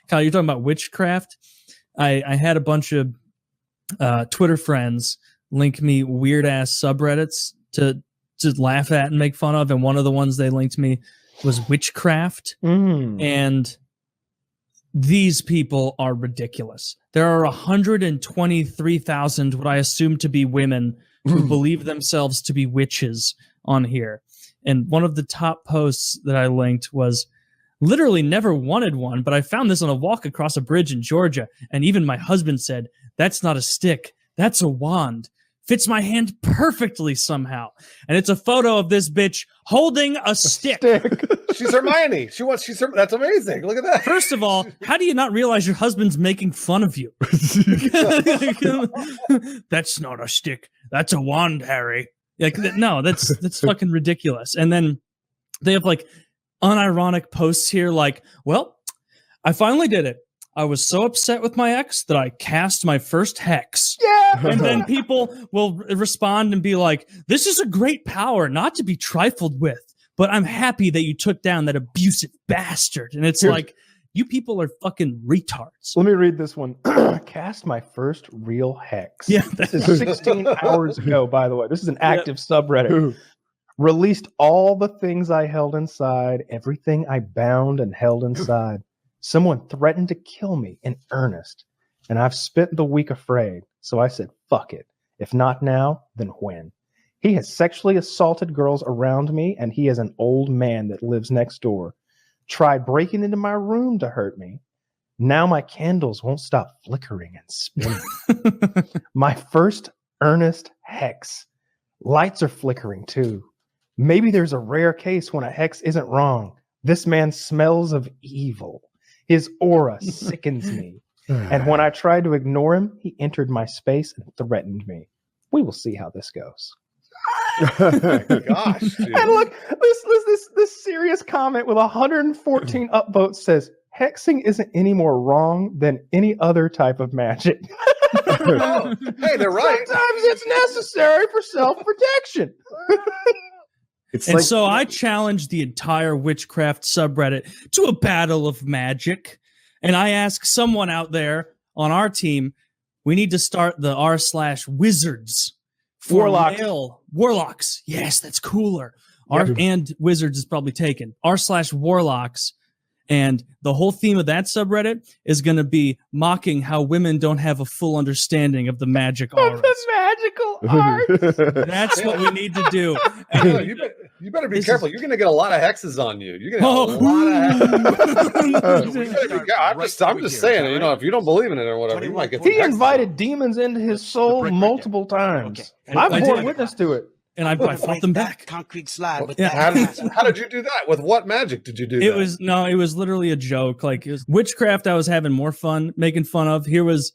Kyle, you're talking about witchcraft. I had a bunch of Twitter friends link me weird ass subreddits to laugh at and make fun of, and one of the ones they linked me was witchcraft. And these people are ridiculous. There are 123,000 what I assume to be women who believe themselves to be witches on here. And one of the top posts that I linked was, literally never wanted one, but I found this on a walk across a bridge in Georgia, and even my husband said, that's not a stick, that's a wand. Fits my hand perfectly somehow. And it's a photo of this bitch holding a stick. She's Hermione. That's amazing. Look at that. First of all, how do you not realize your husband's making fun of you? That's not a stick. That's a wand, Harry. Like, no, that's fucking ridiculous. And then they have like unironic posts here like, well, I finally did it. I was so upset with my ex that I cast my first hex. Yeah. And then people will respond and be like, this is a great power not to be trifled with, but I'm happy that you took down that abusive bastard. And it's like, you people are fucking retards. Let me read this one. Cast my first real hex. Yeah. This is 16 hours ago, by the way. This is an active subreddit. Released all the things I held inside, everything I bound and held inside. Someone threatened to kill me in earnest, and I've spent the week afraid. So I said, fuck it. If not now, then when? He has sexually assaulted girls around me, and he is an old man that lives next door. Tried breaking into my room to hurt me. Now my candles won't stop flickering and spinning. My first earnest hex. Lights are flickering too. Maybe there's a rare case when a hex isn't wrong. This man smells of evil. His aura sickens me. And when I tried to ignore him, he entered my space and threatened me. We will see how this goes. Gosh, dude. And look, this serious comment with 114 upvotes says, hexing isn't any more wrong than any other type of magic. Oh, hey, they're right. Sometimes it's necessary for self-protection. So I challenged the entire witchcraft subreddit to a battle of magic. And I ask someone out there on our team, we need to start the r/wizards. Warlocks. Yes, that's cooler. And wizards is probably taken. r/warlocks. And the whole theme of that subreddit is going to be mocking how women don't have a full understanding of the magic auras. The magical arts. That's what we need to do. You better be careful. You're going to get a lot of hexes on you. You're going to get a lot of hexes. I'm just saying, you know, if you don't believe in it or whatever, you might get. He invited demons into his soul multiple times. I've borne witness to it. And I fought them back. Concrete slide. With how did you do that? With what magic did you do that? It was literally a joke. Like, it was witchcraft I was having more fun making fun of. This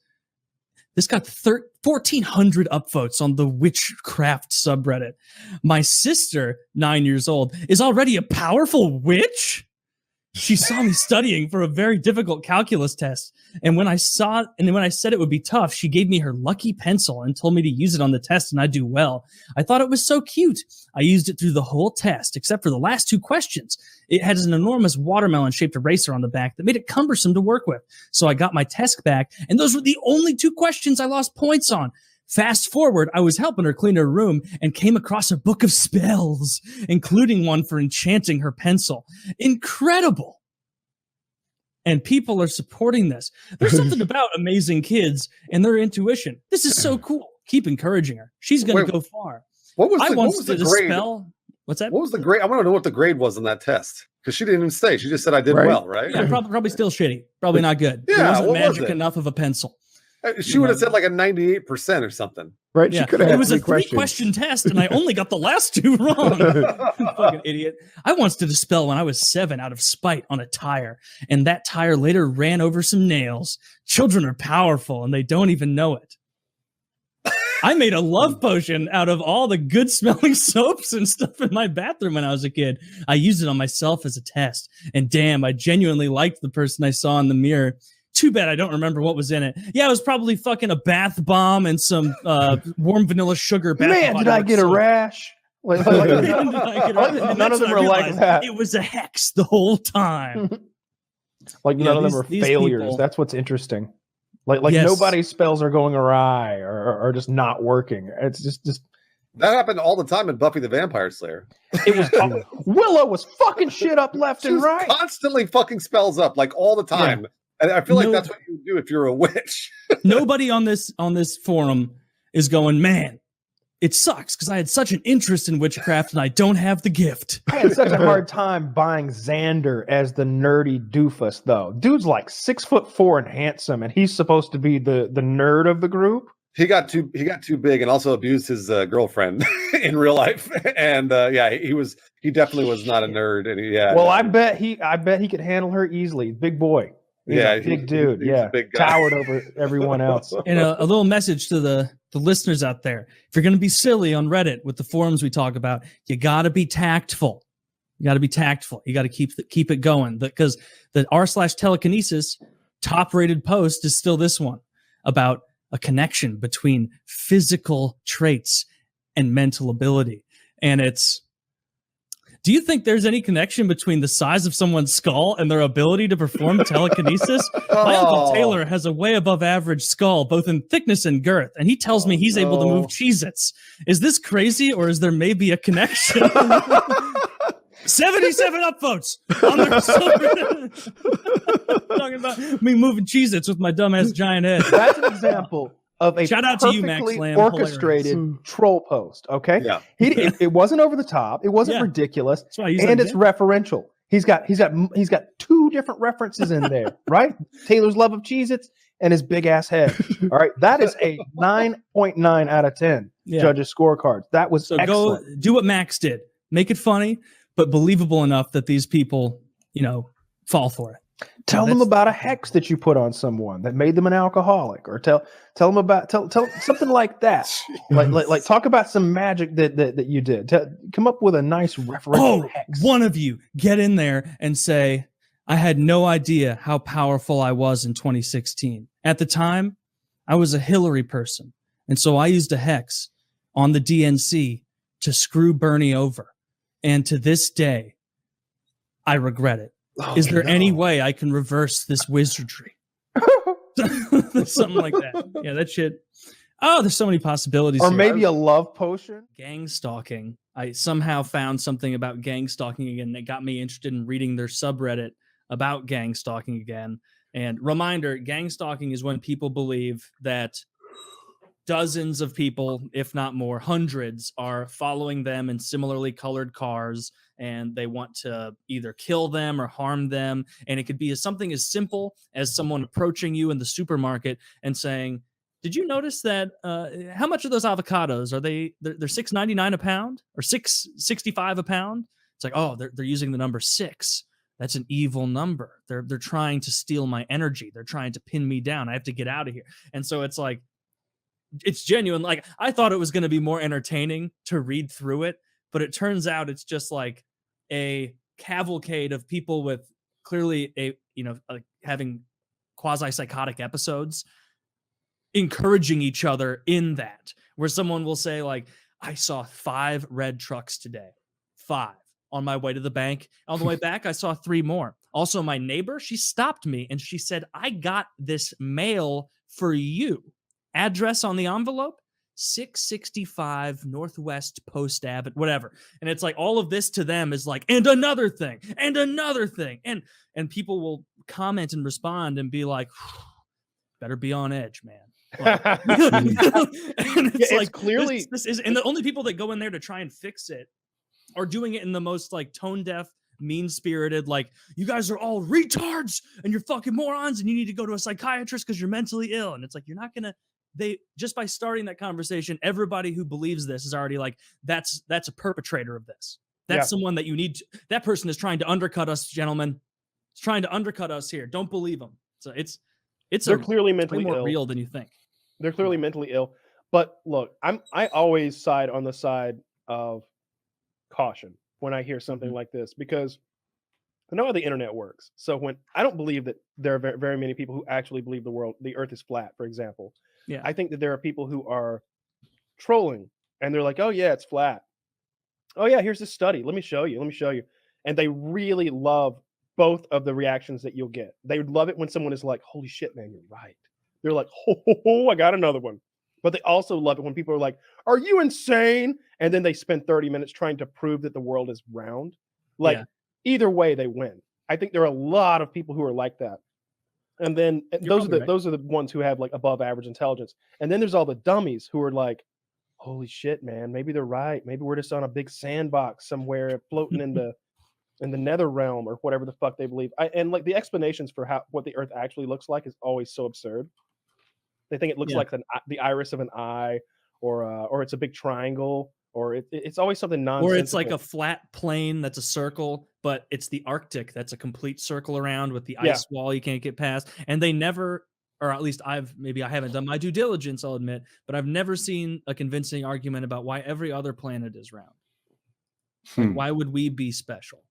got 1,400 upvotes on the witchcraft subreddit. My sister, 9 years old, is already a powerful witch. She saw me studying for a very difficult calculus test. And when I said it would be tough, she gave me her lucky pencil and told me to use it on the test and I'd do well. I thought it was so cute. I used it through the whole test, except for the last two questions. It had an enormous watermelon-shaped eraser on the back that made it cumbersome to work with. So I got my test back, and those were the only two questions I lost points on. Fast forward, I was helping her clean her room and came across a book of spells, including one for enchanting her pencil. Incredible. And people are supporting this. There's something about amazing kids and their intuition. This is so cool. Keep encouraging her. She's going to go far. What was the grade? What's that? What was the grade? I want to know what the grade was on that test. Because she didn't even say. She just said I did well, right? Yeah, probably still shitty. Probably not good. Yeah, it wasn't magic enough of a pencil. She would have said like a 98% or something. Right? Yeah. She could have had It was a questions. 3-question test, and I only got the last two wrong. Fucking idiot. I once did a spell when I was 7 out of spite on a tire, and that tire later ran over some nails. Children are powerful, and they don't even know it. I made a love potion out of all the good smelling soaps and stuff in my bathroom when I was a kid. I used it on myself as a test, and damn, I genuinely liked the person I saw in the mirror. Too bad I don't remember what was in it. Yeah, it was probably fucking a bath bomb and some warm vanilla sugar. Man, did I get a rash? None of them were like that. It was a hex the whole time. Like none of them are these failures. people- That's what's interesting. Like Yes. nobody's spells are going awry or just not working. It's just That happened all the time in Buffy the Vampire Slayer. it was Willow was fucking shit up left She and was right. constantly fucking spells up, like all the time. And I feel like that's what you do if you're a witch. Nobody on this forum is going, man, it sucks because I had such an interest in witchcraft and I don't have the gift. I had such a hard time buying Xander as the nerdy doofus, though. Dude's like 6'4" and handsome, and he's supposed to be the nerd of the group. He got too big and also abused his girlfriend in real life. And he definitely was not a nerd. And I bet he could handle her easily. Big boy. He's a big dude. He's a big guy. Towered over everyone else. And a little message to the listeners out there. If you're going to be silly on Reddit with the forums we talk about, you got to be tactful. You got to be tactful. You got to keep it going, because the r/telekinesis top rated post is still this one about a connection between physical traits and mental ability. And do you think there's any connection between the size of someone's skull and their ability to perform telekinesis? My Uncle Taylor has a way above average skull, both in thickness and girth, and he tells me he's able to move Cheez-Its. Is this crazy, or is there maybe a connection? 77 upvotes on their subreddit. Talking about me moving Cheez-Its with my dumbass giant head. That's an example of a Shout out to you, Max perfectly Lamb. orchestrated troll post. Okay, Yeah. It wasn't over the top. It wasn't Yeah. ridiculous, That's why I use and that it's referential. He's got two different references in there, right? Taylor's love of Cheez-Its and his big ass head. All right, that is a 9.9 out of 10 judges' scorecards. That was excellent. Go do what Max did. Make it funny, but believable enough that these people, fall for it. Tell them about a hex that you put on someone that made them an alcoholic, or tell them about something like that. like talk about some magic that you did. Come up with a nice referential hex. One of you get in there and say, I had no idea how powerful I was in 2016. At the time, I was a Hillary person. And so I used a hex on the DNC to screw Bernie over. And to this day, I regret it. Is there any way I can reverse this wizardry? Something like that. Yeah, that shit. Oh, there's so many possibilities. Or here. maybe a love potion. Gang stalking. I somehow found something about gang stalking again that got me interested in reading their subreddit about gang stalking again. And reminder, gang stalking is when people believe that dozens of people, if not more, hundreds, are following them in similarly colored cars, and they want to either kill them or harm them. And it could be something as simple as someone approaching you in the supermarket and saying, did you notice that how much are those avocados? Are they're $6.99 a pound or $6.65 a pound? It's like, oh, they're using the number 6. That's an evil number. They're trying to steal my energy. They're trying to pin me down. I have to get out of here. And so it's like, it's genuine. Like, I thought it was going to be more entertaining to read through it, but it turns out it's just like a cavalcade of people with clearly like having quasi-psychotic episodes, encouraging each other in that, where someone will say like, I saw 5 red trucks today. 5 on my way to the bank. On the way back, I saw 3 more. Also, my neighbor, she stopped me and she said, I got this mail for you. Address on the envelope, 665 Northwest Post Avenue, whatever. And it's like all of this to them is like, and another thing, and another thing. And people will comment and respond and be like, better be on edge, man. Like, and it's like clearly this is, and the only people that go in there to try and fix it are doing it in the most like tone deaf, mean-spirited, like, you guys are all retards and you're fucking morons and you need to go to a psychiatrist because you're mentally ill. And it's like, you're not gonna, they just by starting that conversation, everybody who believes this is already like, that's a perpetrator of this. That's someone that you need to, that person is trying to undercut us, gentlemen. It's trying to undercut us here. Don't believe them. So they're clearly mentally more ill. real than you think. They're clearly mentally ill. But look, I always side on the side of caution when I hear something like this, because I know how the internet works. So when I don't believe that there are very, very many people who actually believe the earth is flat, for example. Yeah. I think that there are people who are trolling and they're like, oh yeah, it's flat. Oh yeah, here's this study. Let me show you. And they really love both of the reactions that you'll get. They would love it when someone is like, holy shit, man, you're right. They're like, ho, I got another one. But they also love it when people are like, are you insane? And then they spend 30 minutes trying to prove that the world is round. Like, either way, they win. I think there are a lot of people who are like that. And then those are the ones who have like above average intelligence. And then there's all the dummies who are like, holy shit, man, maybe they're right. Maybe we're just on a big sandbox somewhere floating in the nether realm or whatever the fuck they believe. And like the explanations for what the earth actually looks like is always so absurd. They think it looks like the iris of an eye, or it's a big triangle, or it's always something nonsensical. Or it's like a flat plane that's a circle, but it's the Arctic that's a complete circle around with the ice wall you can't get past. And they never, or at least I haven't done my due diligence, I'll admit, but I've never seen a convincing argument about why every other planet is round. Like, why would we be special?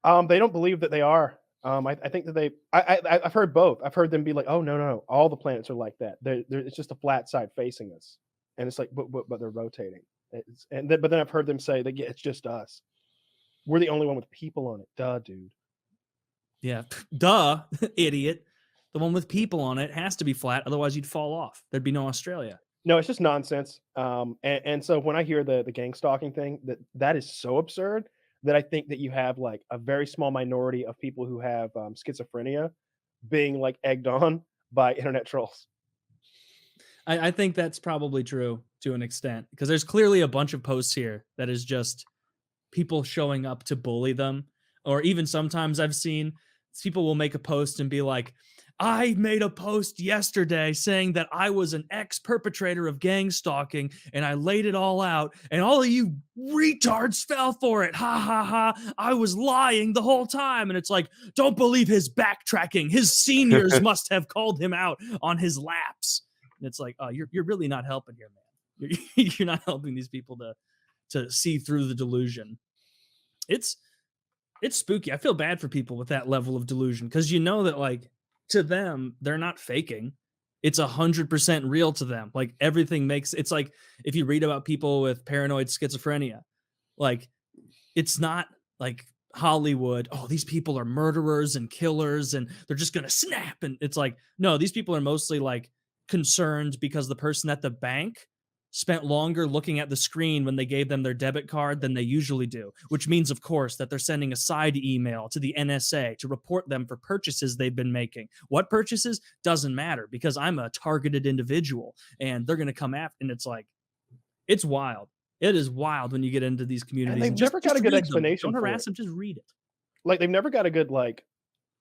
They don't believe that they are. I think that I've heard both. I've heard them be like, "Oh no, all the planets are like that. It's just a flat side facing us," and it's like, but they're rotating. But then I've heard them say that it's just us. We're the only one with people on it. Duh, dude. Yeah, duh, idiot. The one with people on it has to be flat, otherwise you'd fall off. There'd be no Australia. No, it's just nonsense. And so when I hear the gang stalking thing, that is so absurd that I think that you have like a very small minority of people who have schizophrenia being like egged on by internet trolls. I think that's probably true to an extent, because there's clearly a bunch of posts here that is just people showing up to bully them. Or even sometimes I've seen people will make a post and be like, I made a post yesterday saying that I was an ex-perpetrator of gang stalking and I laid it all out and all of you retards fell for it. Ha ha ha. I was lying the whole time. And it's like, don't believe his backtracking. His seniors must have called him out on his lapse. And it's like, oh, you're really not helping here, man. You're not helping these people to see through the delusion. It's spooky. I feel bad for people with that level of delusion, because you know that, like, to them, they're not faking. It's 100% real to them. Like, everything it's like if you read about people with paranoid schizophrenia, like, it's not like Hollywood. Oh, these people are murderers and killers and they're just going to snap. And it's like, no, these people are mostly like concerned because the person at the bank spent longer looking at the screen when they gave them their debit card than they usually do, which means, of course, that they're sending a side email to the NSA to report them for purchases they've been making. What purchases? Doesn't matter, because I'm a targeted individual and they're going to come after. And it's like, it's wild. It is wild when you get into these communities. And they've never got a good explanation. Don't harass them, just read it. Like, they've never got a good, like,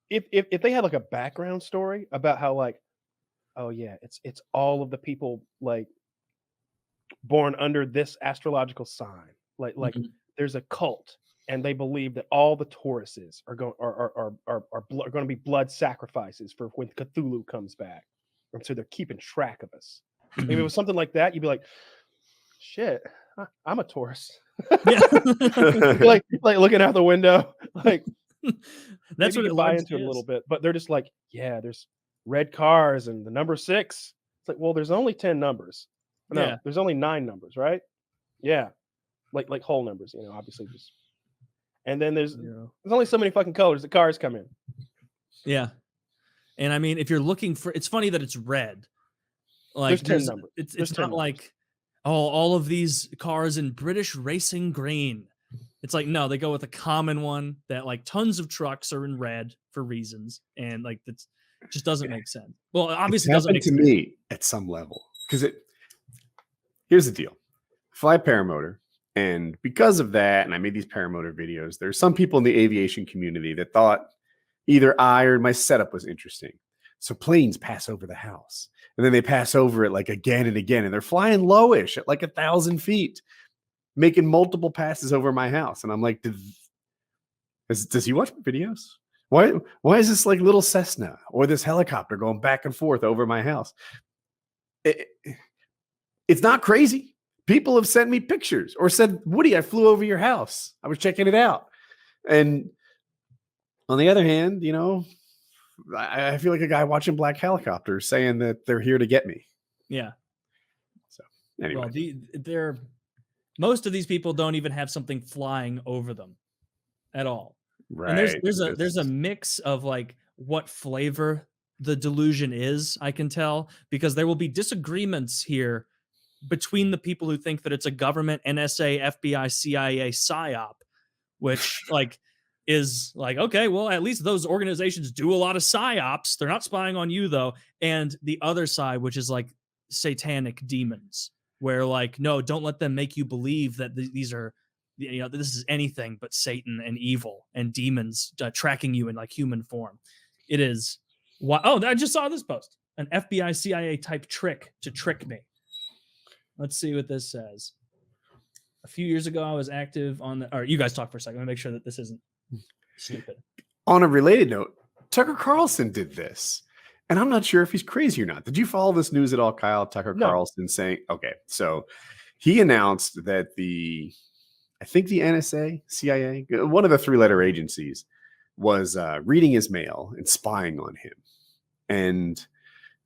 if they had like a background story about how, like, oh yeah, it's all of the people like born under this astrological sign, like there's a cult and they believe that all the Tauruses are going to be blood sacrifices for when Cthulhu comes back, and so they're keeping track of us. If it was something like that, you'd be like, shit, I'm a Taurus. like looking out the window, like that's what you buy into it a little bit. But they're just like, yeah, there's red cars and the number 6. It's like, well, there's only 10 numbers. No, there's only 9 numbers, right? Yeah, like whole numbers, you know, obviously. Just and then there's only so many fucking colors that cars come in. Yeah, and I mean, if you're looking for, it's funny that it's red. Like, there's 10 numbers. It's not like, oh, all of these cars in British racing green. It's like, no, they go with a common one that, like, tons of trucks are in red for reasons, and like that's just doesn't make sense. Well, obviously, it doesn't make sense to me at some level, because here's the deal. Fly paramotor. And because of that, and I made these paramotor videos, there's some people in the aviation community that thought either I or my setup was interesting. So planes pass over the house. And then they pass over it like again and again. And they're flying lowish at like 1,000 feet, making multiple passes over my house. And I'm like, does he watch my videos? Why is this like little Cessna or this helicopter going back and forth over my house? It's not crazy. People have sent me pictures or said, Woody, I flew over your house. I was checking it out. And on the other hand, you know, I feel like a guy watching black helicopters saying that they're here to get me. Yeah. So anyway, well, most of these people don't even have something flying over them at all. And there's a mix of like what flavor the delusion is, I can tell, because there will be disagreements here between the people who think that it's a government, NSA, FBI, CIA psyop, which like is like, okay, well, at least those organizations do a lot of psyops. They're not spying on you though. And the other side, which is like satanic demons, where like, no, don't let them make you believe that these are, you know, this is anything but Satan and evil and demons tracking you in like human form. It is. Oh, I just saw this post. An FBI CIA type trick to trick me. Let's see what this says. A few years ago, I was active on the. Or you guys talk for a second. Let me make sure that this isn't stupid. On a related note, Tucker Carlson did this, and I'm not sure if he's crazy or not. Did you follow this news at all, Kyle? Tucker Carlson saying, okay, so he announced that I think the NSA, CIA, one of the 3-letter agencies, was reading his mail and spying on him. And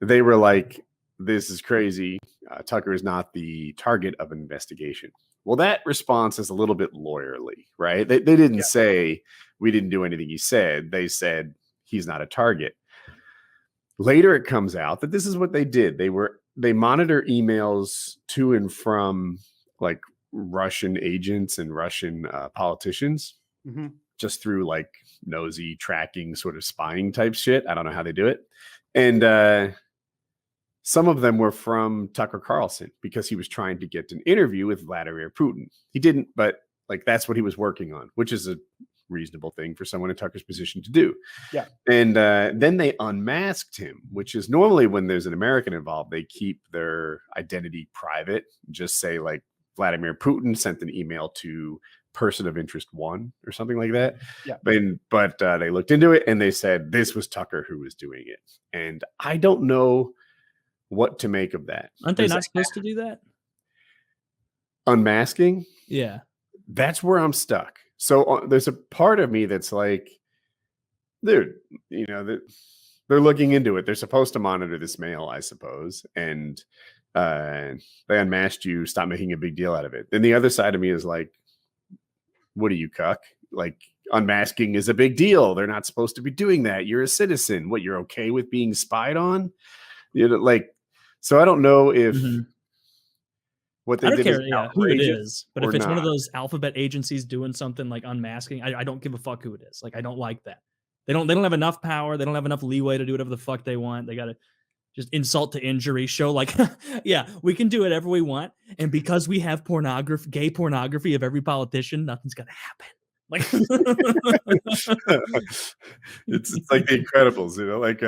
they were like, this is crazy. Tucker is not the target of an investigation. Well, that response is a little bit lawyerly, right? They didn't say we didn't do anything he said. They said he's not a target. Later, it comes out that this is what they did. They monitor emails to and from like Russian agents and Russian politicians just through like nosy tracking sort of spying type shit. I don't know how they do it. And some of them were from Tucker Carlson because he was trying to get an interview with Vladimir Putin. He didn't, but like that's what he was working on, which is a reasonable thing for someone in Tucker's position to do. Yeah. And then they unmasked him, which is normally when there's an American involved, they keep their identity private. Just say like Vladimir Putin sent an email to person of interest 1 or something like that. Yeah. But they looked into it and they said this was Tucker who was doing it. And I don't know what to make of that. Aren't they not supposed to do that? Unmasking? Yeah. That's where I'm stuck. So there's a part of me that's like, dude, you know, they're looking into it. They're supposed to monitor this mail, I suppose. And they unmasked you. Stop making a big deal out of it. Then the other side of me is like, what are you, cuck? Like, unmasking is a big deal. They're not supposed to be doing that. You're a citizen. What, you're okay with being spied on? You know, like, so I don't know if what they did care, is who it is, but if it's not. one of those alphabet agencies doing something like unmasking, I don't give a fuck who it is. Like, I don't like that. They don't have enough power. They don't have enough leeway to do whatever the fuck they want. They got to just insult to injury, show like, yeah, we can do whatever we want. And because we have gay pornography of every politician, nothing's going to happen. Like, it's like the Incredibles, you know, like,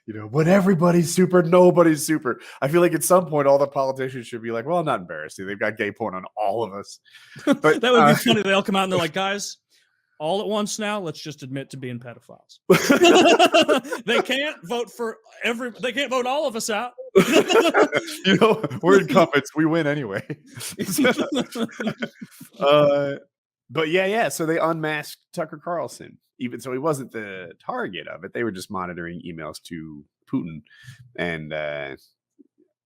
you know, when everybody's super, nobody's super. I feel like at some point, all the politicians should be like, well, I'm not embarrassed. They've got gay porn on all of us. But that would be funny. They all come out and they're like, guys, all at once now, let's just admit to being pedophiles. They can't vote they can't vote all of us out. You know, we're incumbents. We win anyway. But yeah. So they unmasked Tucker Carlson, even so he wasn't the target of it. They were just monitoring emails to Putin. And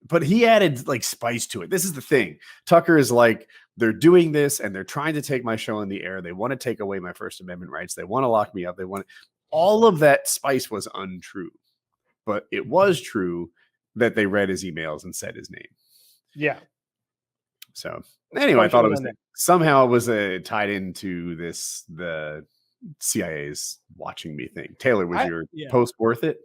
but he added like spice to it. This is the thing. Tucker is like, they're doing this and they're trying to take my show in the air. They want to take away my First Amendment rights. They want to lock me up. They want all of that spice was untrue. But it was true that they read his emails and said his name. Yeah. So anyway, I thought it was somehow it was tied into the CIA's watching me thing. Taylor, was your post worth it?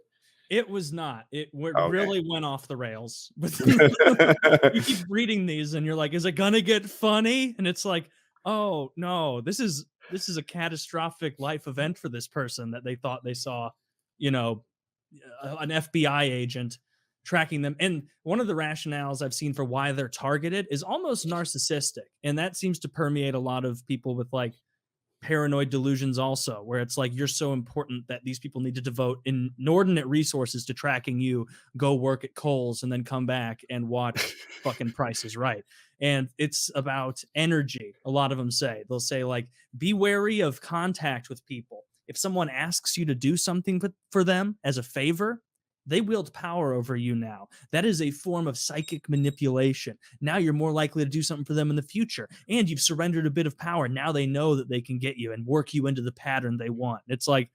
It was not. It really went off the rails. You keep reading these and you're like, is it gonna get funny? And it's like, oh no, this is a catastrophic life event for this person that they thought they saw, you know, an FBI agent tracking them. And one of the rationales I've seen for why they're targeted is almost narcissistic. And that seems to permeate a lot of people with like paranoid delusions also, where it's like you're so important that these people need to devote inordinate resources to tracking you, go work at Kohl's and then come back and watch fucking Price is Right. And it's about energy. A lot of them they'll say like, be wary of contact with people. If someone asks you to do something for them as a favor, They wield power over you now. That is a form of psychic manipulation. Now you're more likely to do something for them in the future. And you've surrendered a bit of power. Now they know that they can get you and work you into the pattern they want. It's like,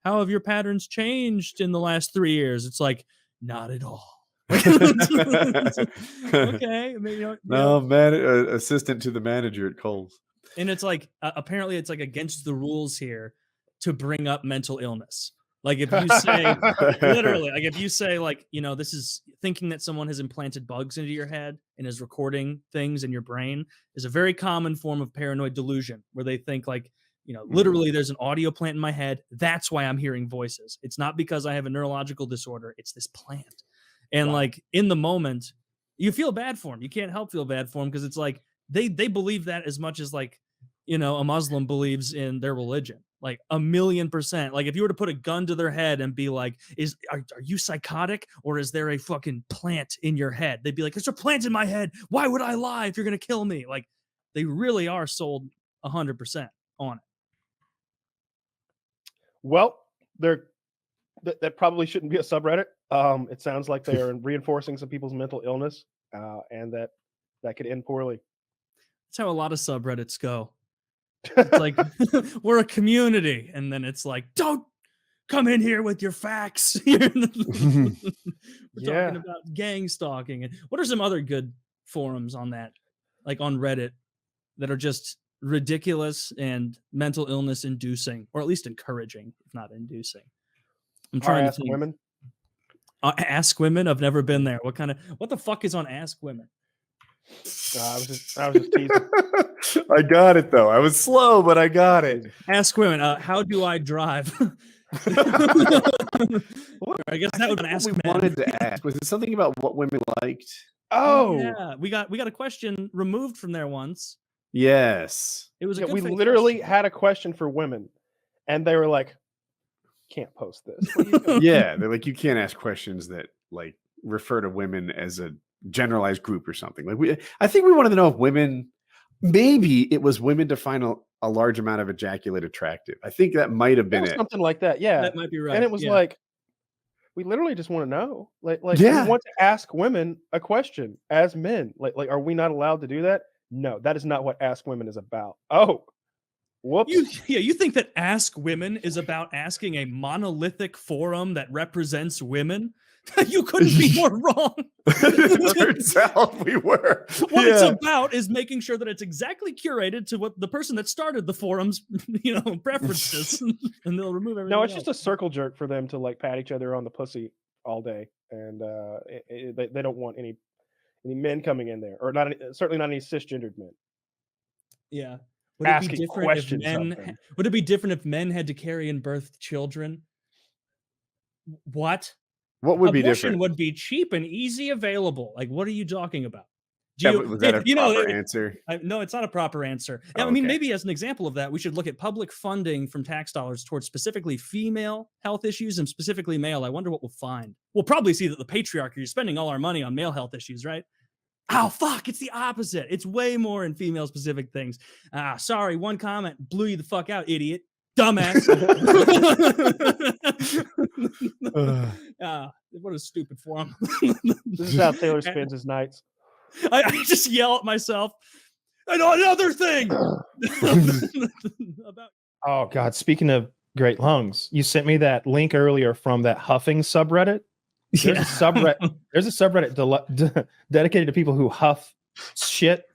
how have your patterns changed in the last 3 years? It's like, not at all. Okay. Assistant to the manager at Kohl's. And it's like, apparently it's like against the rules here to bring up mental illness. Like if you say, literally, like if you say like, you know, this is thinking that someone has implanted bugs into your head and is recording things in your brain is a very common form of paranoid delusion where they think like, you know, literally there's an audio plant in my head. That's why I'm hearing voices. It's not because I have a neurological disorder. It's this plant. And like in the moment, you feel bad for them. You can't help feel bad for them because it's like they believe that as much as like, you know, a Muslim believes in their religion. Like 1,000,000%. Like if you were to put a gun to their head and be like, are you psychotic or is there a fucking plant in your head? They'd be like, there's a plant in my head. Why would I lie if you're going to kill me? Like they really are sold 100% on it. Well, that probably shouldn't be a subreddit. It sounds like they are reinforcing some people's mental illness, and that could end poorly. That's how a lot of subreddits go. It's like we're a community, and then it's like, don't come in here with your facts. We're talking about gang stalking. And what are some other good forums on that, like on Reddit, that are just ridiculous and mental illness inducing, or at least encouraging, if not inducing? I'm trying to think. AskWomen. AskWomen. I've never been there. What the fuck is on AskWomen? I was just teasing. I got it though. I was slow, but I got it. AskWomen. How do I drive? I guess that would be an AskWomen. We wanted to ask. Was it something about what women liked? Oh, yeah. We got a question removed from there once. Yes. It was. we literally had a question for women, and they were like, "Can't post this." Yeah, they're like, you can't ask questions that like refer to women as a generalized group or something. Like I think we wanted to know if women, maybe it was women to find a large amount of ejaculate attractive. I think that might have been it. Something like that. Yeah, that might be right. And it was like, we literally just want to know, like we want to ask women a question as men. Like, are we not allowed to do that? No, that is not what Ask Women is about. Oh, whoops. You think that Ask Women is about asking a monolithic forum that represents women? You couldn't be more wrong. Turns out we were. What it's about is making sure that it's exactly curated to what the person that started the forum's, preferences, and they'll remove everything. No, it's just a circle jerk for them to like pat each other on the pussy all day, and they don't want any men coming in there, or certainly not any cisgendered men. Yeah. Asking questions. Would it be different if men had to carry and birth children? What? What would be Abortion different? Would be cheap and easy available. Like, what are you talking about? Was that a proper answer? No, it's not a proper answer. Oh, I mean, maybe as an example of that, we should look at public funding from tax dollars towards specifically female health issues and specifically male. I wonder what we'll find. We'll probably see that the patriarchy is spending all our money on male health issues, right? Oh, fuck, it's the opposite. It's way more in female-specific things. Sorry, one comment blew you the fuck out, idiot. Dumbass. What a stupid forum. This is how Taylor spends his nights. I just yell at myself. And another thing. Oh, God. Speaking of great lungs, you sent me that link earlier from that Huffing subreddit. There's a subreddit dedicated to people who huff shit,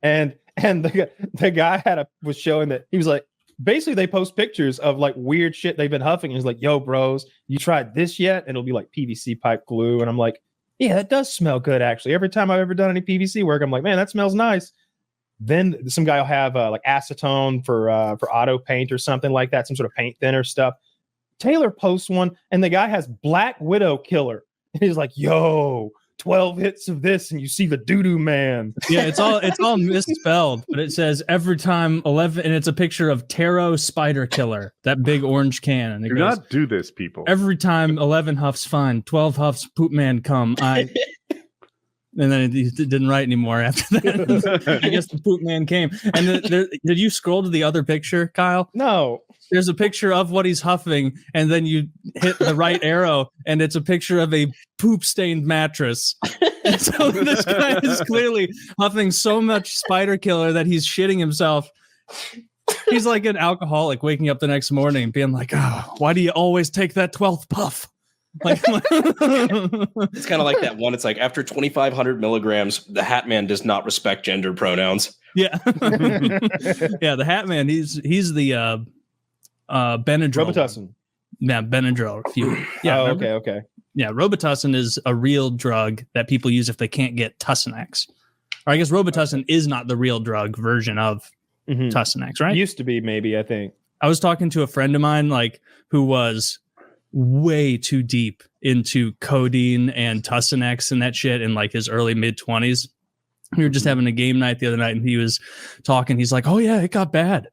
and the guy was showing that he was like, basically they post pictures of like weird shit they've been huffing, and he's like, "Yo, bros, you tried this yet?" And it'll be like PVC pipe glue, and I'm like, "Yeah, that does smell good actually." Every time I've ever done any PVC work, I'm like, "Man, that smells nice." Then some guy will have like acetone for auto paint or something like that, some sort of paint thinner stuff. Taylor posts one, and the guy has Black Widow Killer. And he's like, "Yo, 12 hits of this, and you see the doo-doo man." Yeah, it's all misspelled, but it says every time 11, and it's a picture of Taro Spider Killer, that big orange can. And it goes, not do this, people. Every time 11 huffs fine, 12 huffs poop man come. And then he didn't write anymore after that. I guess the poop man came. And did you scroll to the other picture, Kyle? No. There's a picture of what he's huffing, and then you hit the right arrow, and it's a picture of a poop-stained mattress. And so this guy is clearly huffing so much spider killer that he's shitting himself. He's like an alcoholic waking up the next morning and being like, oh, why do you always take that 12th puff? Like, it's kind of like that one. It's like after 2,500 milligrams, the Hat Man does not respect gender pronouns. Yeah. Yeah, the Hat Man, he's the Benadryl. Robitussin. Yeah, Benadryl. Yeah. Oh, okay. Yeah, Robitussin is a real drug that people use if they can't get Tussinex. Or I guess Robitussin is not the real drug version of Tussinex, right? Used to be, maybe, I think. I was talking to a friend of mine, like, who was way too deep into codeine and Tussinex and that shit in like his early mid-20s. We were just having a game night the other night, and he was talking. He's like, oh yeah, it got bad.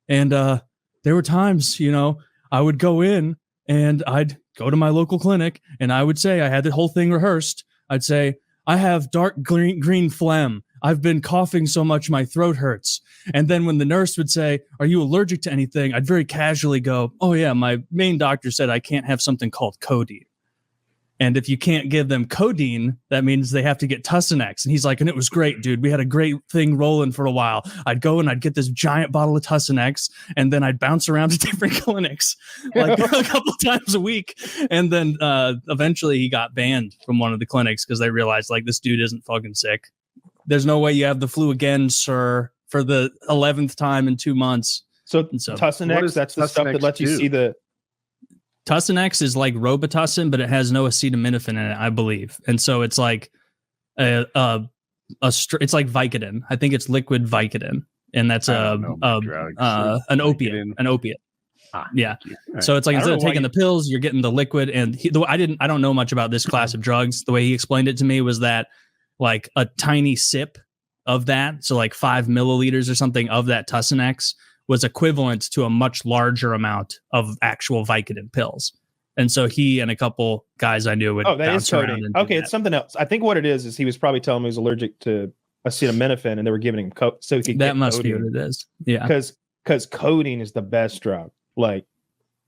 And there were times, you know, I would go in and I'd go to my local clinic and I would say, I had the whole thing rehearsed. I'd say, I have dark green phlegm. I've been coughing so much my throat hurts. And then when the nurse would say, are you allergic to anything? I'd very casually go, oh yeah, my main doctor said I can't have something called codeine. And if you can't give them codeine, that means they have to get Tussinex. And he's like, and it was great, dude. We had a great thing rolling for a while. I'd go and I'd get this giant bottle of Tussinex, and then I'd bounce around to different clinics like a couple times a week. And then eventually he got banned from one of the clinics because they realized, like, this dude isn't fucking sick. There's no way you have the flu again, sir, for the 11th time in 2 months. So Tussinex, that's the stuff that lets you see the... Tussinex is like Robitussin, but it has no acetaminophen in it, I believe. And so it's like it's like Vicodin. I think it's liquid Vicodin, and that's an opiate. An opiate. Yeah. Right. So it's like instead of taking the pills, you're getting the liquid. And I don't know much about this class of drugs. The way he explained it to me was that like a tiny sip of that, so like 5 milliliters or something of that Tussinex, was equivalent to a much larger amount of actual Vicodin pills. And so he and a couple guys I knew would bounce around. Okay, it's something else. I think what it is he was probably telling me he was allergic to acetaminophen, and they were giving him so he could that must be what it is. Yeah, because codeine is the best drug. Like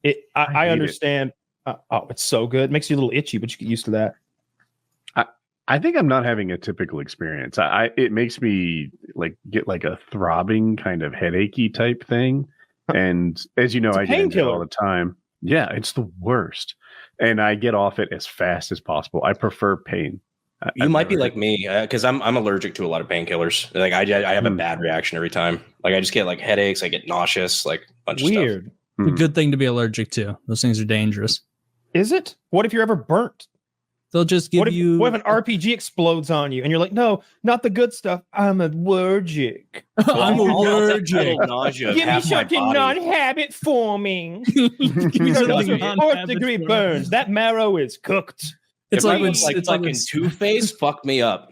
it, I understand. It's so good. It makes you a little itchy, but you get used to that. I think I'm not having a typical experience. It makes me like get like a throbbing kind of headachy type thing. And as you know, I get into it all the time. Yeah, it's the worst. And I get off it as fast as possible. I prefer pain. You might be like me because I'm allergic to a lot of painkillers. Like I have a bad reaction every time. Like I just get like headaches. I get nauseous, like a bunch of stuff. Weird. It's a good thing to be allergic to. Those things are dangerous. Is it? What if you're ever burnt? They'll just give you... What if an RPG explodes on you and you're like, no, not the good stuff. I'm allergic. I'm allergic. Give me something non-habit forming. Give me something 4th degree burns. That marrow is cooked. It's like fucking Two-Face fuck me up.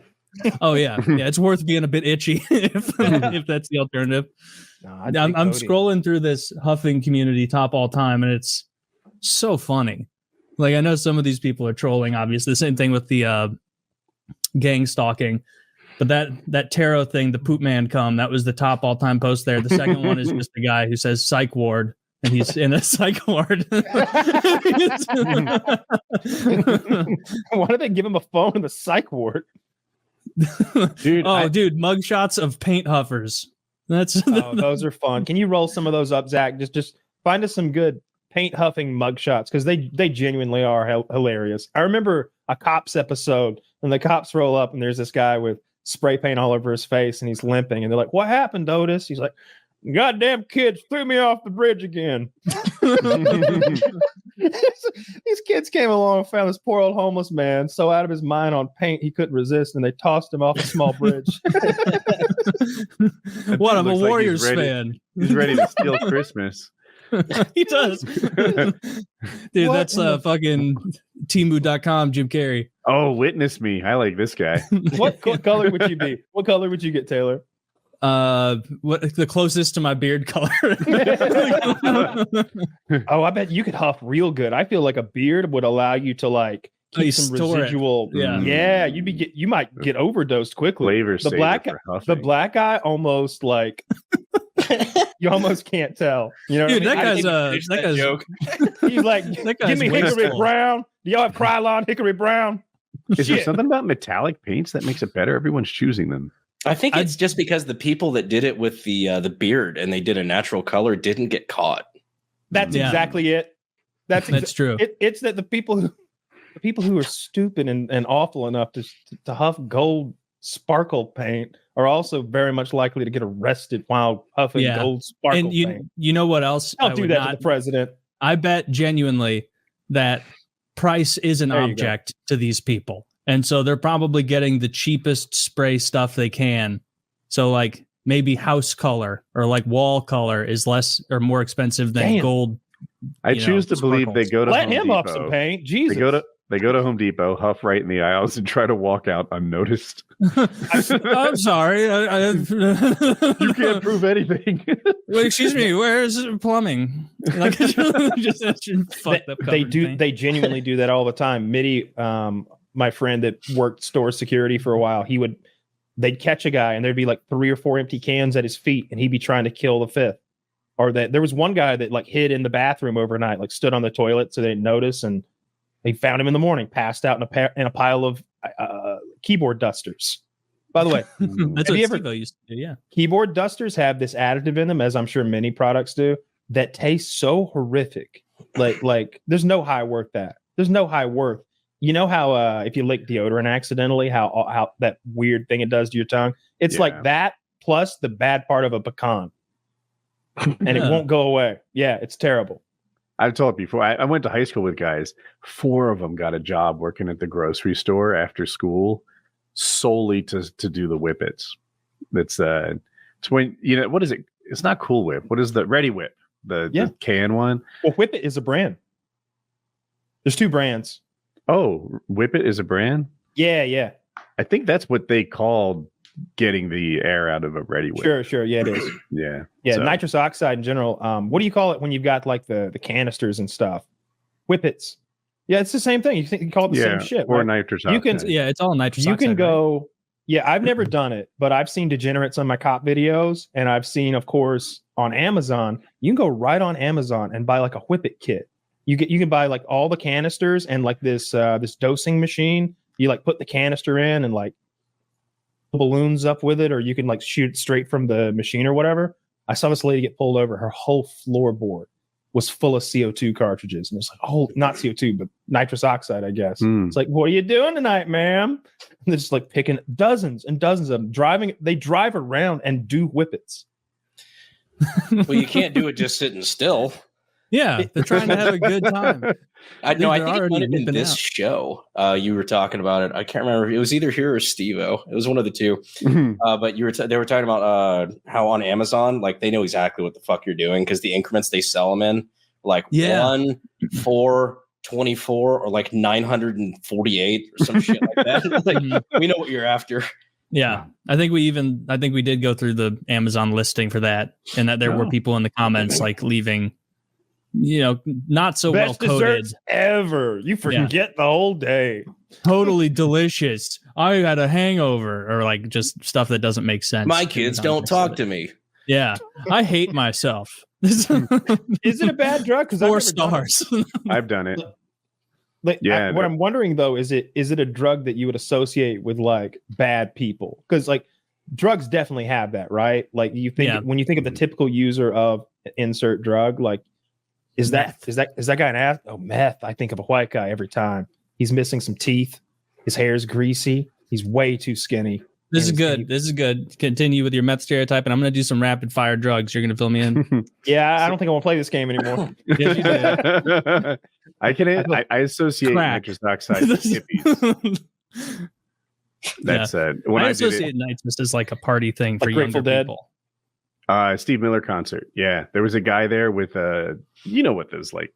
Oh, yeah. Yeah, it's worth being a bit itchy if that's the alternative. No, I'm scrolling through this Huffing community top all time, and it's so funny. Like, I know some of these people are trolling, obviously. The same thing with the gang stalking. But that tarot thing, the poop man come, that was the top all-time post there. The second one is just the guy who says psych ward, and he's in a psych ward. Why do they give him a phone in the psych ward? Dude, dude, mugshots of paint huffers. Those are fun. Can you roll some of those up, Zach? Just find us some good paint huffing mugshots, because they genuinely are hilarious. I remember a cops episode, and the cops roll up, and there's this guy with spray paint all over his face, and he's limping, and they're like, "What happened, Otis?" He's like, "Goddamn kids threw me off the bridge again." These kids came along and found this poor old homeless man so out of his mind on paint he couldn't resist, and they tossed him off a small bridge. What? I'm a Warriors fan. He's ready to steal Christmas. He does. Dude, that's fucking Temu.com, Jim Carrey. Oh, witness me. I like this guy. What color would you be? What color would you get, Taylor? What the closest to my beard color? Oh, I bet you could huff real good. I feel like a beard would allow you to like you keep some store it. residual. Yeah. Yeah, you might get overdosed quickly. Flavor The black guy almost like you almost can't tell. You know, Dude, what I mean? that guy's joke. He's like, that guy's give me Hickory wasteful. Brown. Do y'all have Krylon Hickory Brown? Is there Shit. something about metallic paints that makes it better? Everyone's choosing them. I think it's just because the people that did it with the beard and they did a natural color didn't get caught. That's Yeah. exactly it. That's true. It's that the people who are stupid and awful enough to huff gold sparkle paint are also very much likely to get arrested while huffing Yeah. gold sparkle And paint. you know what else? Don't I do would that not- to the president. I bet genuinely that price is an There you go. object to these people. And so they're probably getting the cheapest spray stuff they can. So like maybe house color or like wall color is less or more expensive than Damn. gold. I choose to believe they sparkles. go to Let Home him Depot. huff some paint. Jesus. They go to Home Depot, huff right in the aisles, and try to walk out unnoticed. I'm sorry. You can't prove anything. Well, excuse me. Where's plumbing? Like, just fucked up they covered do. paint. They genuinely do that all the time. Mitty, my friend that worked store security for a while, they'd catch a guy and there'd be like 3 or 4 empty cans at his feet, and he'd be trying to kill the fifth. Or that there was one guy that like hid in the bathroom overnight, like stood on the toilet so they didn't notice, and they found him in the morning, passed out in a pile of keyboard dusters. By the way, That's Have what you ever- Steve-O used to do. Yeah. keyboard dusters have this additive in them, as I'm sure many products do, that tastes so horrific. Like there's no high worth that. There's no high worth. You know how if you lick deodorant accidentally, how that weird thing it does to your tongue? It's Yeah. like that plus the bad part of a pecan. And it Yeah. won't go away. Yeah, it's terrible. I've told before. I went to high school with guys. 4 of them got a job working at the grocery store after school, solely to do the whippets. It's when what is it? It's not Cool Whip. What is the Ready Whip? The can one. Well, Whippet is a brand. There's 2 brands. Oh, Whippet is a brand. Yeah. I think that's what they called getting the air out of a Ready Whip. Sure. Yeah, it is. Yeah. Yeah, So- nitrous oxide in general. What do you call it when you've got like the canisters and stuff? Whippets. Yeah, it's the same thing. You call it the same shit. Or right? nitrous You can- oxide. Yeah. It's all nitrous You oxide, can right? go. Yeah, I've never done it, but I've seen degenerates on my cop videos, and I've seen, of course, on Amazon. You can go right on Amazon and buy like a Whippet kit. You can buy like all the canisters and like this dosing machine. You like put the canister in and like balloons up with it, or you can like shoot it straight from the machine or whatever. I saw this lady get pulled over. Her whole floorboard was full of CO2 cartridges, and it's like, oh, not CO2, but nitrous oxide, I guess. Hmm. It's like, what are you doing tonight, ma'am? And they're just like picking dozens and dozens of them. They drive around and do whippets. Well, you can't do it just sitting still. Yeah. They're trying to have a good time. I They're think it already might have been whipping this out. show. You were talking about it. I can't remember. It was either here or Steve-O. It was one of the two. But they were talking about how on Amazon, like they know exactly what the fuck you're doing because the increments they sell them in, like 1, 4, 24, or like 948 or some shit like that. Like, we know what you're after. Yeah. I think we did go through the Amazon listing for that, and that there were people in the comments like leaving, not so well Best coded. desserts ever. You forget the whole day. Totally delicious. I had a hangover, or like just stuff that doesn't make sense. My kids don't talk to me. Yeah. I hate myself. Is it a bad drug? Because 4 stars. I've done it. What I'm wondering though is it a drug that you would associate with like bad people? Because like drugs definitely have that, right? Like you think when you think of the typical user of insert drug, like is that guy an ass? Oh, meth. I think of a white guy every time. He's missing some teeth. His hair's greasy. He's way too skinny. This is good. This is good. Continue with your meth stereotype, and I'm going to do some rapid fire drugs. You're going to fill me in. Yeah, I don't think I want to play this game anymore. Yes, you do. I associate Crack. nitrous oxide with hippies. That's when I I did associate it. nitrous as like a party thing for Like younger Grateful Dead? people. Steve Miller concert. Yeah, there was a guy there with what those like.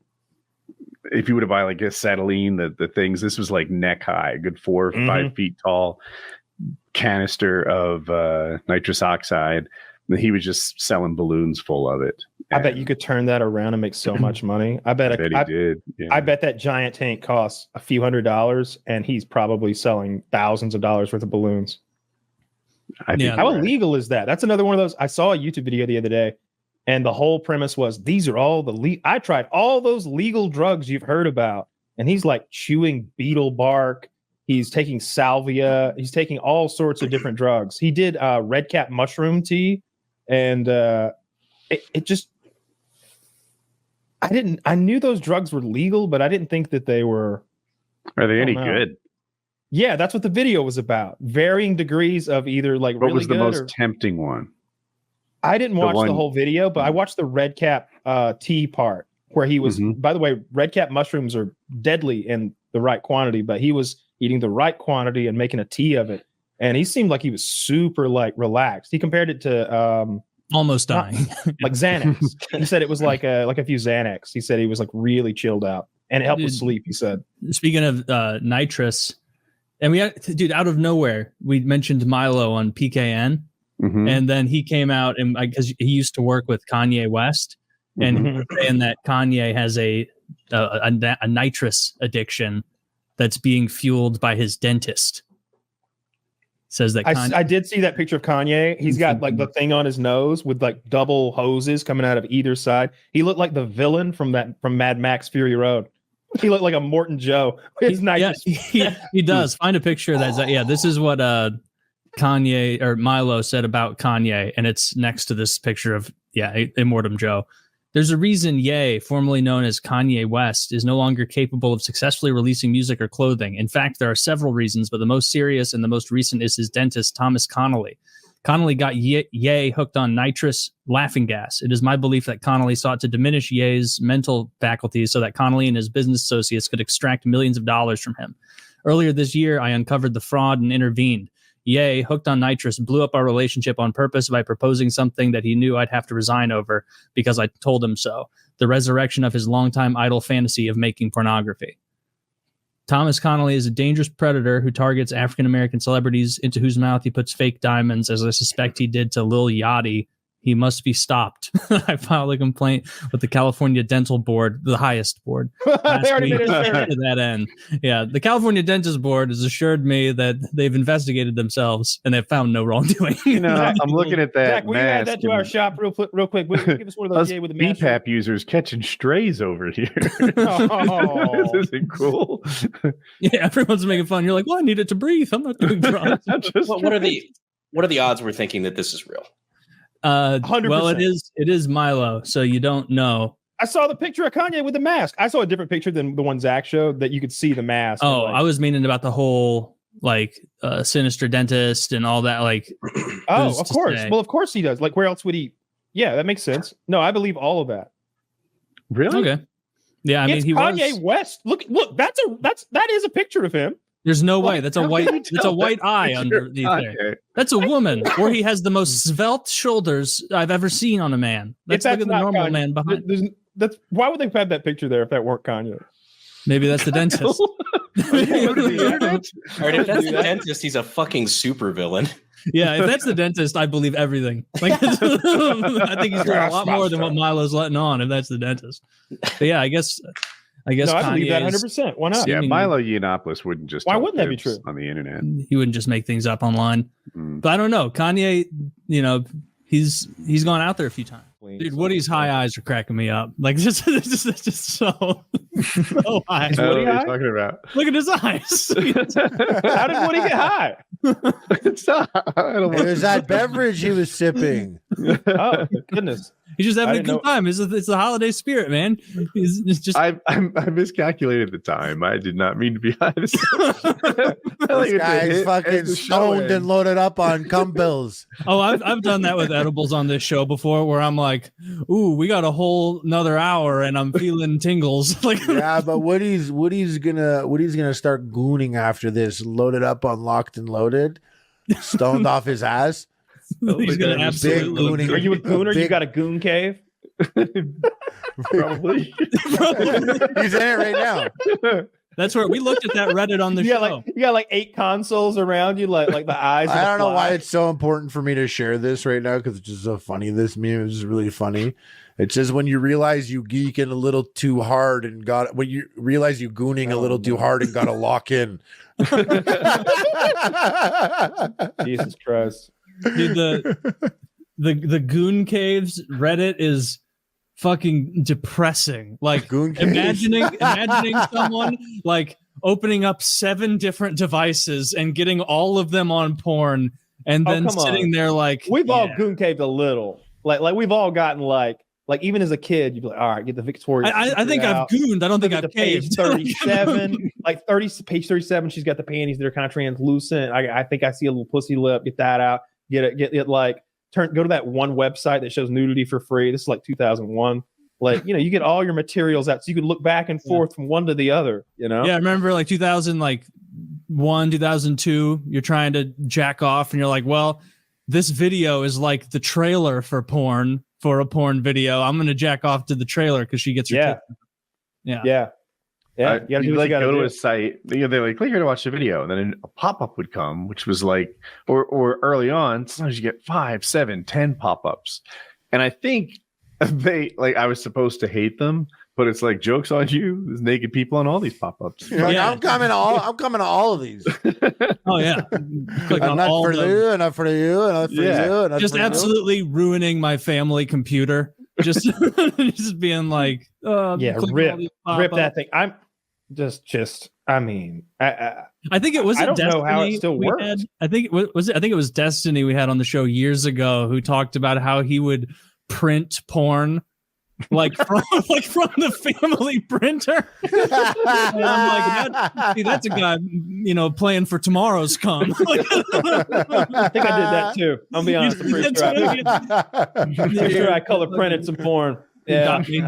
If you were to buy like acetylene, the things, this was like neck high, good 4 or 5 feet tall canister of nitrous oxide. And he was just selling balloons full of it. I bet you could turn that around and make so much money. I bet he did. Yeah. I bet that giant tank costs a few $100s, and he's probably selling thousands of dollars worth of balloons. How illegal is that? That's another one of those. I saw a YouTube video the other day, and the whole premise was these are all I tried all those legal drugs you've heard about, and he's like chewing beetle bark. He's taking salvia. He's taking all sorts of different drugs. He did red cap mushroom tea, and it just. I knew those drugs were legal, but I didn't think that they were. Are they any good? Yeah, that's what the video was about. Varying degrees of either like what really was the good most tempting one? I didn't watch the whole video, but I watched the red cap tea part where he was. By the way, red cap mushrooms are deadly in the right quantity, but he was eating the right quantity and making a tea of it, and he seemed like he was super like relaxed. He compared it to almost dying, like Xanax. He said it was like a few Xanax. He said he was like really chilled out, and it helped with sleep. He said. Speaking of nitrous. And we had, dude, out of nowhere, we mentioned Milo on PKN, and then he came out and because he used to work with Kanye West, and saying that Kanye has a nitrous addiction that's being fueled by his dentist. Says that I did see that picture of Kanye. He's got like the thing on his nose with like double hoses coming out of either side. He looked like the villain from Mad Max Fury Road. He looked like a Morton Joe. He's nice. Yeah, he does. Find a picture of that. Yeah, this is what Kanye or Milo said about Kanye, and it's next to this picture of Immortum Joe. There's a reason Ye, formerly known as Kanye West, is no longer capable of successfully releasing music or clothing. In fact, there are several reasons, but the most serious and the most recent is his dentist, Thomas Connolly. Connolly got Ye hooked on nitrous laughing gas. It is my belief that Connolly sought to diminish Ye's mental faculties so that Connolly and his business associates could extract millions of dollars from him. Earlier this year, I uncovered the fraud and intervened. Ye, hooked on nitrous, blew up our relationship on purpose by proposing something that he knew I'd have to resign over because I told him so. The resurrection of his longtime idle fantasy of making pornography. Thomas Connolly is a dangerous predator who targets African-American celebrities into whose mouth he puts fake diamonds, as I suspect he did to Lil Yachty. He must be stopped. I filed a complaint with the California Dental Board, the highest board. To that end. Yeah, the California Dentist Board has assured me that they've investigated themselves and they've found no wrongdoing. You know, I'm looking at that. Jack, will you add that to our shop real quick? Give us one of those with the BPAP users catching strays over here. Oh. This isn't cool. Yeah, everyone's making fun. You're like, well, I need it to breathe. I'm not doing drugs. What are the odds we're thinking that this is real? 100%. Well, it is Milo, so you don't know. I saw the picture of Kanye with the mask. I saw a different picture than the one Zach showed that you could see the mask. Oh, I was meaning about the whole like sinister dentist and all that. Like, oh, of course. Well, of course he does. Like, where else would he? Yeah, that makes sense. No, I believe all of that. Really? Okay. Yeah, I mean, he Kanye West. Look, that is a picture of him. There's no way. That's a white eye underneath there. That's a woman, or he has the most svelte shoulders I've ever seen on a man. That's like the normal Kanye. Man behind. Why would they have that picture there if that weren't Kanye? Maybe that's the dentist. All right, if that's the dentist, he's a fucking super villain. Yeah, if that's the dentist, I believe everything. Like, I think he's doing a lot more than what Milo's letting on. If that's the dentist, but yeah, I guess. No, I believe that 100%. Why not? Yeah, Milo Yiannopoulos wouldn't just. Why wouldn't that be true on the internet? He wouldn't just make things up online. But I don't know. Kanye, you know, he's gone out there a few times. Dude, Woody's high eyes are cracking me up. Like, just so high. What are you talking about? Look at his eyes. How did Woody get high? It's not. It was that beverage he was sipping. Oh goodness! He's just having a good time. It's the holiday spirit, man. It's just I miscalculated the time. I did not mean to be high. This guy's fucking stoned and loaded up on cum bills. Oh, I've done that with edibles on this show before, where I'm like, "Ooh, we got a whole another hour, and I'm feeling tingles." Like, yeah, but Woody's gonna start gooning after this, loaded up on Locked and Loaded, stoned off his ass. He's gonna absolutely. Are you a gooner? You got a goon cave? Probably. He's in it right now. That's where we looked at that Reddit on the show. You got like 8 consoles around you, like the eyes. I don't know why it's so important for me to share this right now because it's just so funny. This meme is really funny. It says when you realize you geeking a little too hard and when you realize you gooning a little too hard and got to lock in. Jesus Christ. Dude, the GoonCaves Reddit is fucking depressing. Like imagining someone like opening up 7 different devices and getting all of them on porn and then sitting there like we've all GoonCaved a little. Like we've all gotten like even as a kid, you'd be like, all right, get the Victoria. I think I've gooned. I don't think I've page caved. 37, page 37. She's got the panties that are kind of translucent. I think I see a little pussy lip. Get that out. Get it. Like go to that one website that shows nudity for free. This is like 2001. Like you get all your materials out, so you can look back and forth from one to the other. Yeah, I remember like 2001, 2002. You're trying to jack off, and you're like, well, this video is like the trailer for porn. For a porn video, I'm gonna jack off to the trailer because she gets her yeah. You gotta do like go to a site. They're like, click here to watch the video, and then a pop-up would come, which was like, or early on, sometimes you get 5, 7, 10 pop-ups, and I think I was supposed to hate them, but it's like jokes on you. There's naked people on all these pop-ups. Like, I'm coming to all of these. Oh yeah, enough for you, enough for you, enough for you. Enough just for absolutely ruining my family computer. Just being like, rip that thing. I'm just. I mean, I think it was. I don't know how it still works. I think it was Destiny we had on the show years ago who talked about how he would print porn. Like from the family printer. And I'm like, that's a guy, playing for tomorrow's come. I think I did that too. I'll be honest. I'm pretty sure I color printed some porn. Yeah, even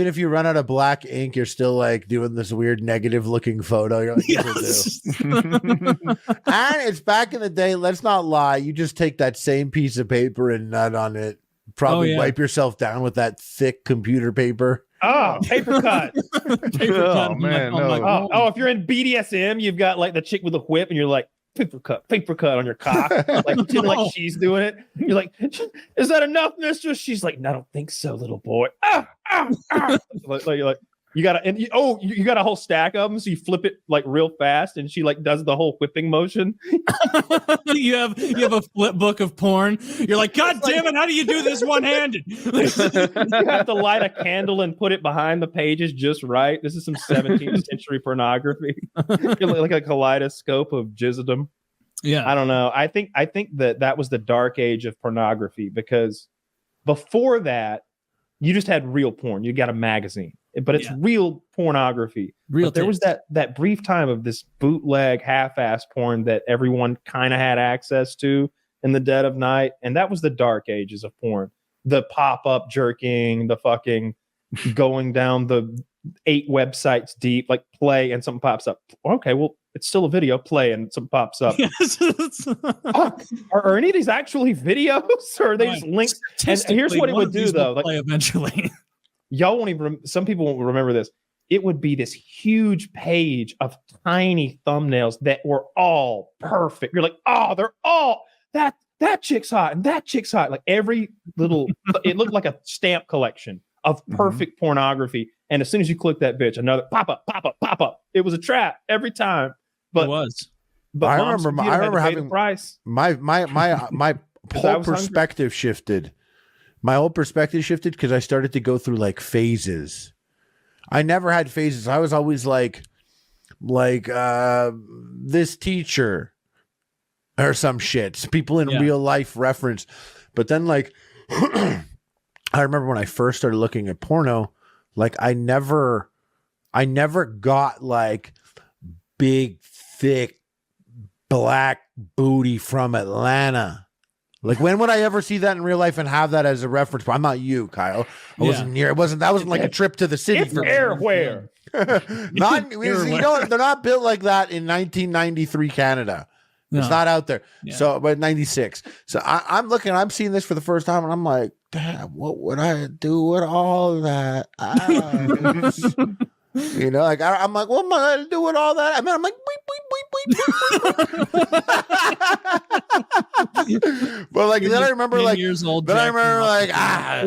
if you run out of black ink, you're still like doing this weird negative looking photo. You're like, yes. And it's back in the day. Let's not lie. You just take that same piece of paper and nut on it. Probably wipe yourself down with that thick computer paper. Oh, paper cut. Oh, man. No. Oh, if you're in BDSM, you've got like the chick with the whip and you're like, paper cut on your cock. Like she's doing it. You're like, is that enough, mistress? She's like, no, I don't think so, little boy. Like you got you got a whole stack of them, so you flip it like real fast, and she like does the whole whipping motion. you have a flip book of porn. You're like, God damn it, how do you do this one-handed? You have to light a candle and put it behind the pages just right. This is some 17th century pornography. You're like a kaleidoscope of jizzedom. Yeah, I don't know. I think that was the dark age of pornography, because before that, you just had real porn. You got a magazine. But it's real pornography. But there was that brief time of this bootleg half-ass porn that everyone kind of had access to in the dead of night. And that was the dark ages of porn. The pop-up jerking, the fucking going down the 8 websites deep, like play and something pops up. Okay, well, it's still a video, play and something pops up. Yes. Are any of these actually videos? Or are they just links? And here's what it would do, though. Play eventually. Y'all won't even. Some people won't remember this. It would be this huge page of tiny thumbnails that were all perfect. You're like, oh, they're all that chick's hot and that chick's hot. Like every little, it looked like a stamp collection of perfect pornography. And as soon as you click that bitch, another pop up. It was a trap every time. But it was. But I remember having price. My whole perspective shifted. My whole perspective shifted because I started to go through like phases. I never had phases. I was always like this teacher or some shit. People in real life reference. But then like I remember when I first started looking at porno, like I never got like big, thick, black booty from Atlanta. Like, when would I ever see that in real life and have that as a reference? I'm not you, Kyle. I wasn't near. That wasn't like a trip to the city. It's airware. They're not built like that in 1993 Canada. No. It's not out there. Yeah. So, but 96. So I'm seeing this for the first time, and I'm like, damn, what would I do with all of that? You know, like I'm like, what am I gonna do with all that? I mean, I'm like, but like then I remember like, then I remember like, I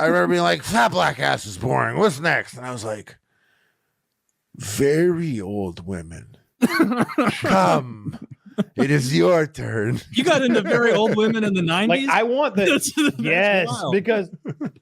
remember being like, fat black ass is boring. What's next? And I was like, very old women, come. It is your turn. You got into very old women in the 90s? Like, I want the yes, wild. because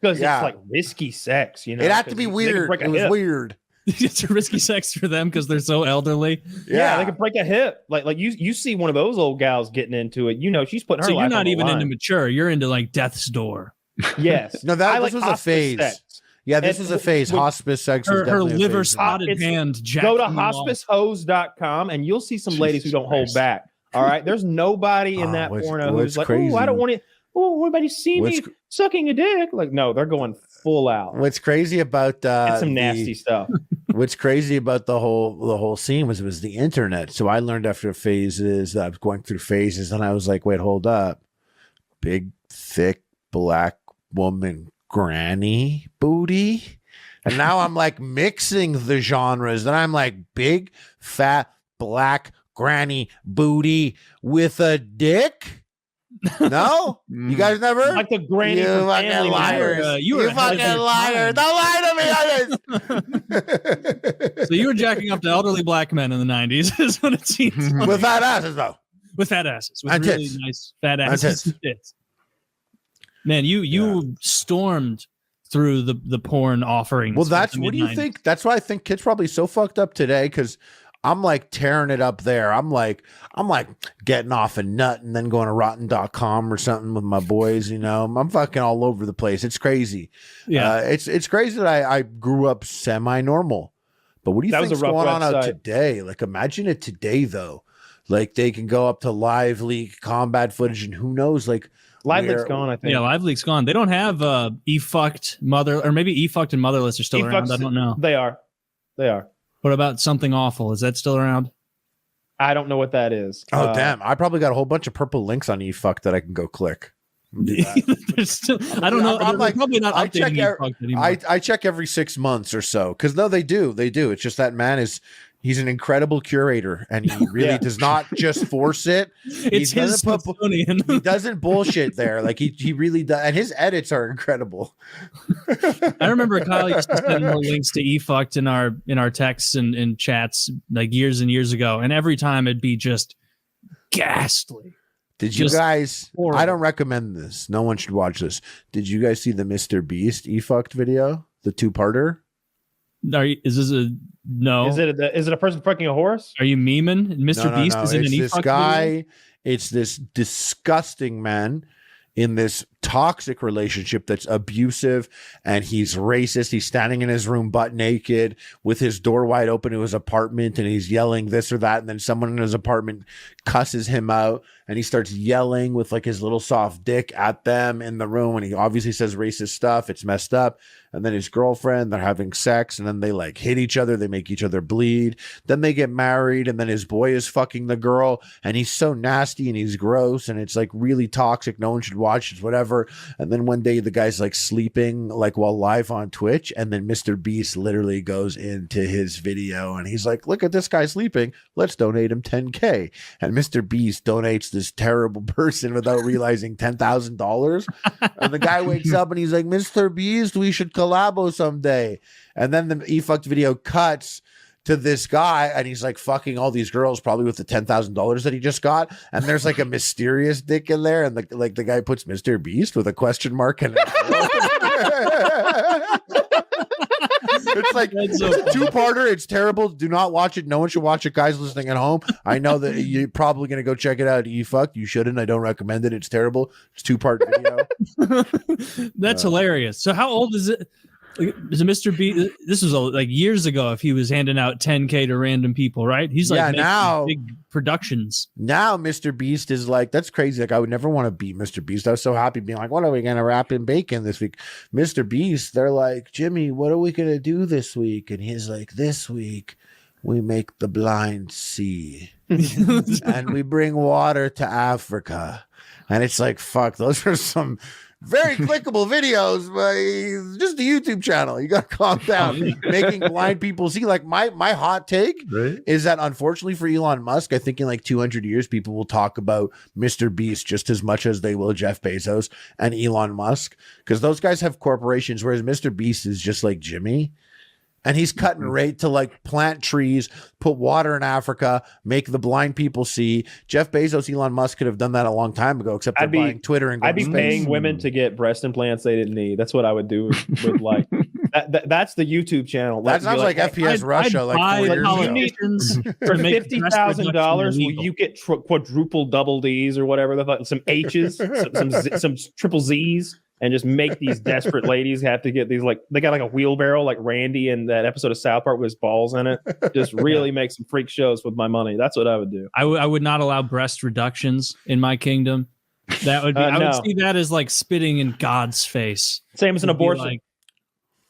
it's like risky sex, you know. It had to be weird. It was weird. It's a risky sex for them because they're so elderly. Yeah, they could break a hip. Like you see one of those old gals getting into it, you know, she's putting her life on the line. So you're not even into mature. You're into like death's door. Yes. No, this was a phase. Sex. Yeah, this was a phase. Hospice sex was her liver spotted hand. Go to hospicehose.com and you'll see some ladies who don't hold back. All right. There's nobody in that porno who's like, oh, I don't want to. Oh, everybody see me sucking a dick. Like, no, they're going full out. What's crazy about it's some nasty stuff. What's crazy about the whole scene was it was the internet. So I learned after phases that I was going through phases, and I was like, wait, hold up. Big, thick, black woman granny booty. And now I'm like mixing the genres, and I'm like big, fat, black granny booty with a dick. No, you guys never like the granny. You fucking liars! You fucking liar! Don't lie to me! So you were jacking up to elderly black men in the 90s, is what it seems. With fat asses, though. With fat asses, with and really tits. Nice fat asses. And tits. Man, you stormed through the porn offerings. Well, that's what do you think? That's why I think kids probably so fucked up today because I'm like tearing it up there. I'm like getting off a nut and then going to rotten.com or something with my boys, you know. I'm fucking all over the place. It's crazy. Yeah. It's crazy that I grew up semi-normal. But what do you think's going on out today? Like imagine it today though. Like they can go up to live leak combat footage and who knows like Live Leak's gone, I think. Yeah, Live Leak's gone. They don't have E-Fucked Mother, or maybe E-Fucked and Motherless are still around. I don't know. They are. What about Something Awful? Is that still around? I don't know what that is. Oh, damn. I probably got a whole bunch of purple links on E-Fuck that I can go click. Still, I don't know. I'm like, probably not updating E-Fuck anymore. I check every 6 months or so. Because no, they do. It's just that man he's an incredible curator and he really does not just force it. It's his Smithsonian. He doesn't bullshit there. Like he really does. And his edits are incredible. I remember Kyle used to send more links to E-Fucked in our texts and chats like years and years ago. And every time it'd be just ghastly. Did you guys, horrible. I don't recommend this. No one should watch this. Did you guys see the Mr. Beast E-Fucked video? The 2-parter? Is this a no? Is it a person fucking a horse? Are you memeing? Mr. Beast is in an this guy. Video? It's this disgusting man in this toxic relationship that's abusive and he's racist. He's standing in his room butt naked with his door wide open to his apartment and he's yelling this or that. And then someone in his apartment cusses him out and he starts yelling with like his little soft dick at them in the room. And he obviously says racist stuff. It's messed up. And then his girlfriend, they're having sex and then they like hit each other. They make each other bleed. Then they get married and then his boy is fucking the girl and he's so nasty and he's gross and it's like really toxic. No one should watch it, whatever. And then one day the guy's like sleeping like while live on Twitch and then Mr. Beast literally goes into his video and he's like, look at this guy sleeping. Let's donate him $10K. And Mr. Beast donates this terrible person without realizing $10,000. And the guy wakes up and he's like, Mr. Beast, we should collabo someday. And then the E-Fucked video cuts to this guy and he's like fucking all these girls probably with the $10,000 that he just got and there's like a mysterious dick in there and the guy puts Mr. Beast with a question mark and it's like it's a 2-parter. It's terrible. Do not watch it. No one should watch it. Guys listening at home, I know that you're probably gonna go check it out. E-Fucked. You shouldn't. I don't recommend it. It's terrible. It's 2-part video. That's hilarious. So how old is it? Is it Mr. B? This was like years ago. If he was handing out $10K to random people, right? He's like now big productions. Now Mr. Beast is like, that's crazy. Like I would never want to beat Mr. Beast. I was so happy being like, what are we gonna wrap in bacon this week? Mr. Beast, they're like, Jimmy, what are we gonna do this week? And he's like, this week we make the blind see and we bring water to Africa. And it's like, fuck, those are some very clickable videos, but it's just a YouTube channel. You got to calm down. Making blind people see. Like my hot take is that unfortunately for Elon Musk, I think in like 200 years, people will talk about Mr. Beast just as much as they will Jeff Bezos and Elon Musk, because those guys have corporations, whereas Mr. Beast is just like Jimmy. And he's cutting right to like plant trees, put water in Africa, make the blind people see. Jeff Bezos, Elon Musk could have done that a long time ago, except they're buying Twitter and I'd be paying women to get breast implants they didn't need. That's what I would do with like that's the YouTube channel. That sounds like FPSRussia like 4 years ago. For $50,000, will you get quadruple double Ds or whatever the fuck, some H's, some triple Z's? And just make these desperate ladies have to get these, like, they got like a wheelbarrow like Randy in that episode of South Park with his balls in it. Just really make some freak shows with my money. That's what I would do. I would not allow breast reductions in my kingdom. That would be, I would see that as like spitting in God's face. Same as an abortion. Like,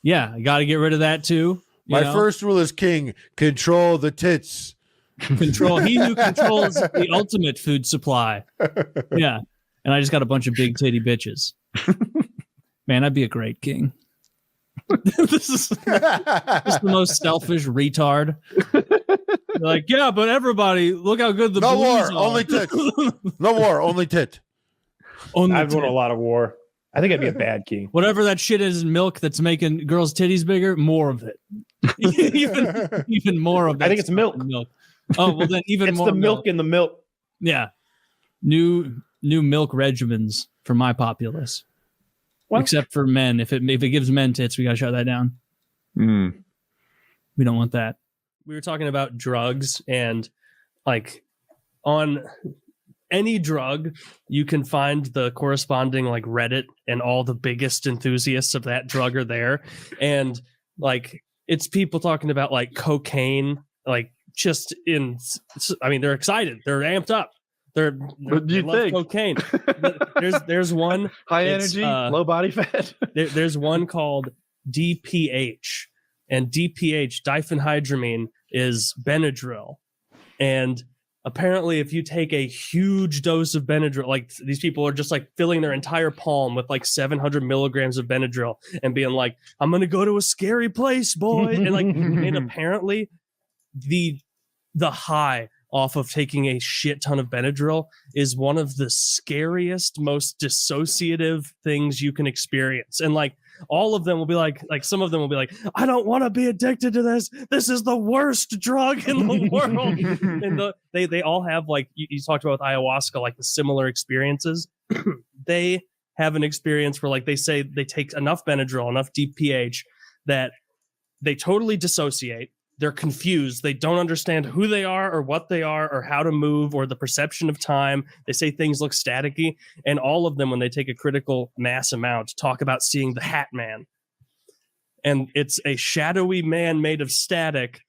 yeah, I got to get rid of that too. My first rule is king, control the tits. Control. He who controls the ultimate food supply. Yeah. And I just got a bunch of big titty bitches. Man, I'd be a great king. This is just the most selfish retard. Like, yeah, but everybody, look how good the no war, are. Only tit. No war, only tit. I've won a lot of war. I think I'd be a bad king. Whatever that shit is in milk that's making girls' titties bigger, more of it. even more of that. I think it's milk. Oh, well then even it's more. It's the milk in the milk. Yeah. New milk regimens for my populace. Well, except for men. If it gives men tits, we gotta shut that down. We don't want that. We were talking about drugs, and like on any drug, you can find the corresponding like Reddit, and all the biggest enthusiasts of that drug are there. And like it's people talking about like cocaine, like just they're excited, they're amped up. What do you think? Cocaine. There's one high energy, low body fat. There's one called DPH, and DPH, diphenhydramine, is Benadryl. And apparently, if you take a huge dose of Benadryl, like these people are just like filling their entire palm with like 700 milligrams of Benadryl and being like, "I'm gonna go to a scary place, boy," and like, and apparently, the high off of taking a shit ton of Benadryl is one of the scariest, most dissociative things you can experience. And like all of them will be like some of them will be like, I don't want to be addicted to this. This is the worst drug in the world. And they all have, like you talked about with ayahuasca, like the similar experiences. They have an experience where like they say they take enough Benadryl, enough DPH that they totally dissociate. They're confused. They don't understand who they are or what they are or how to move or the perception of time. They say things look staticky. And all of them, when they take a critical mass amount, talk about seeing the Hat Man. And it's a shadowy man made of static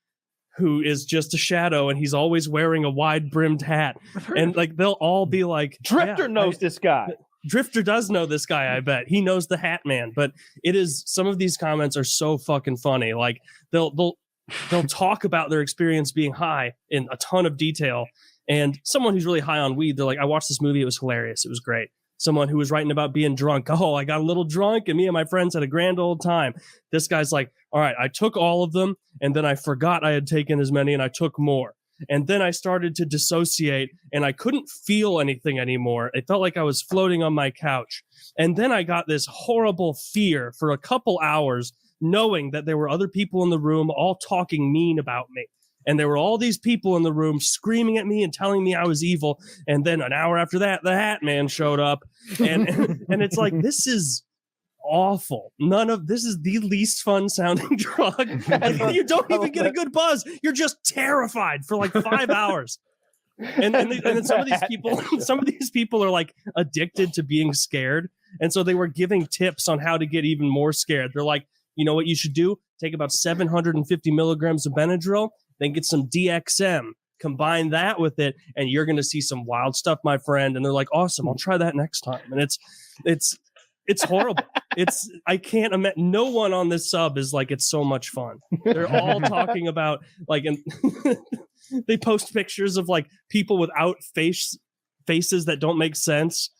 who is just a shadow, and he's always wearing a wide-brimmed hat. And like they'll all be like, Drifter knows this guy. Drifter does know this guy, I bet. He knows the Hat Man. But it is, some of these comments are so fucking funny. Like they'll talk about their experience being high in a ton of detail. And someone who's really high on weed, they're like, I watched this movie. It was hilarious. It was great. Someone who was writing about being drunk. Oh, I got a little drunk and me and my friends had a grand old time. This guy's like, all right, I took all of them and then I forgot I had taken as many and I took more. And then I started to dissociate and I couldn't feel anything anymore. It felt like I was floating on my couch. And then I got this horrible fear for a couple hours, knowing that there were other people in the room all talking mean about me. And there were all these people in the room screaming at me and telling me I was evil. And then an hour after that, the Hat Man showed up. And it's like, this is awful. This is the least fun sounding drug. And you don't even get a good buzz. You're just terrified for like 5 hours. And then some of these people are like addicted to being scared. And so they were giving tips on how to get even more scared. They're like, you know what you should do? Take about 750 milligrams of Benadryl, then get some DXM, combine that with it, and you're going to see some wild stuff, my friend. And they're like, awesome, I'll try that next time. And it's horrible. I can't imagine. No one on this sub is like, it's so much fun. They're all talking about like, and they post pictures of like people without faces that don't make sense.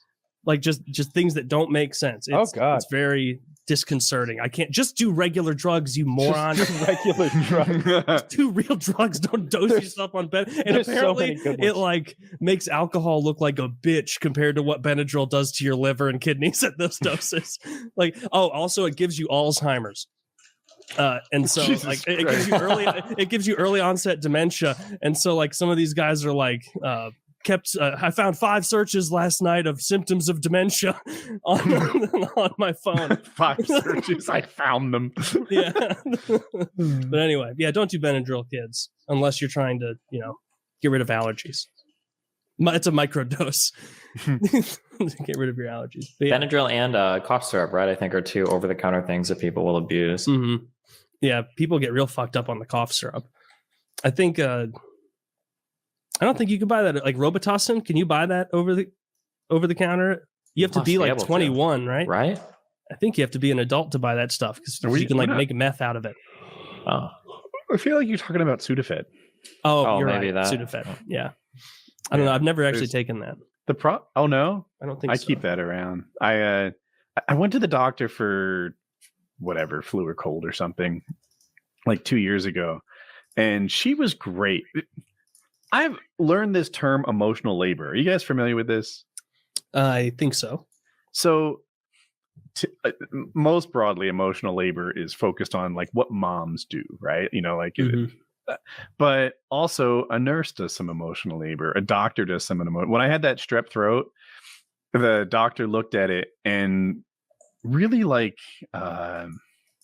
like just things that don't make sense. It's, God. it's very disconcerting. I can't just do regular drugs, you moron. Just regular drugs. Just do real drugs. Don't dose yourself on Ben. And there's so many apparently, good it ones. like makes alcohol look like a bitch compared to what Benadryl does to your liver and kidneys at those doses. Like, oh, also it gives you Alzheimer's. And so Jesus like it gives you early onset dementia. And so like some of these guys are like I found 5 searches last night of symptoms of dementia on my phone. 5 searches, I found them. Yeah. But anyway, yeah, don't do Benadryl, kids, unless you're trying to, get rid of allergies. It's a microdose. Get rid of your allergies. But yeah. Benadryl and cough syrup, right? I think are 2 over-the-counter things that people will abuse. Mm-hmm. Yeah, people get real fucked up on the cough syrup. I think I don't think you can buy that like Robitussin. Can you buy that over the counter? You have to be like 21, right? Right. I think you have to be an adult to buy that stuff because you can like make meth out of it. Oh, I feel like you're talking about Sudafed. Oh, you're maybe right. that. Sudafed. Yeah. I don't know. I've never actually taken that. Oh no, I don't think I so. keep that around. I went to the doctor for whatever, flu or cold or something, like 2 years ago, and she was great. I've learned this term emotional labor. Are you guys familiar with this? I think so. So most broadly, emotional labor is focused on like what moms do, right? But also a nurse does some emotional labor. A doctor does some emotional. When I had that strep throat, the doctor looked at it and really like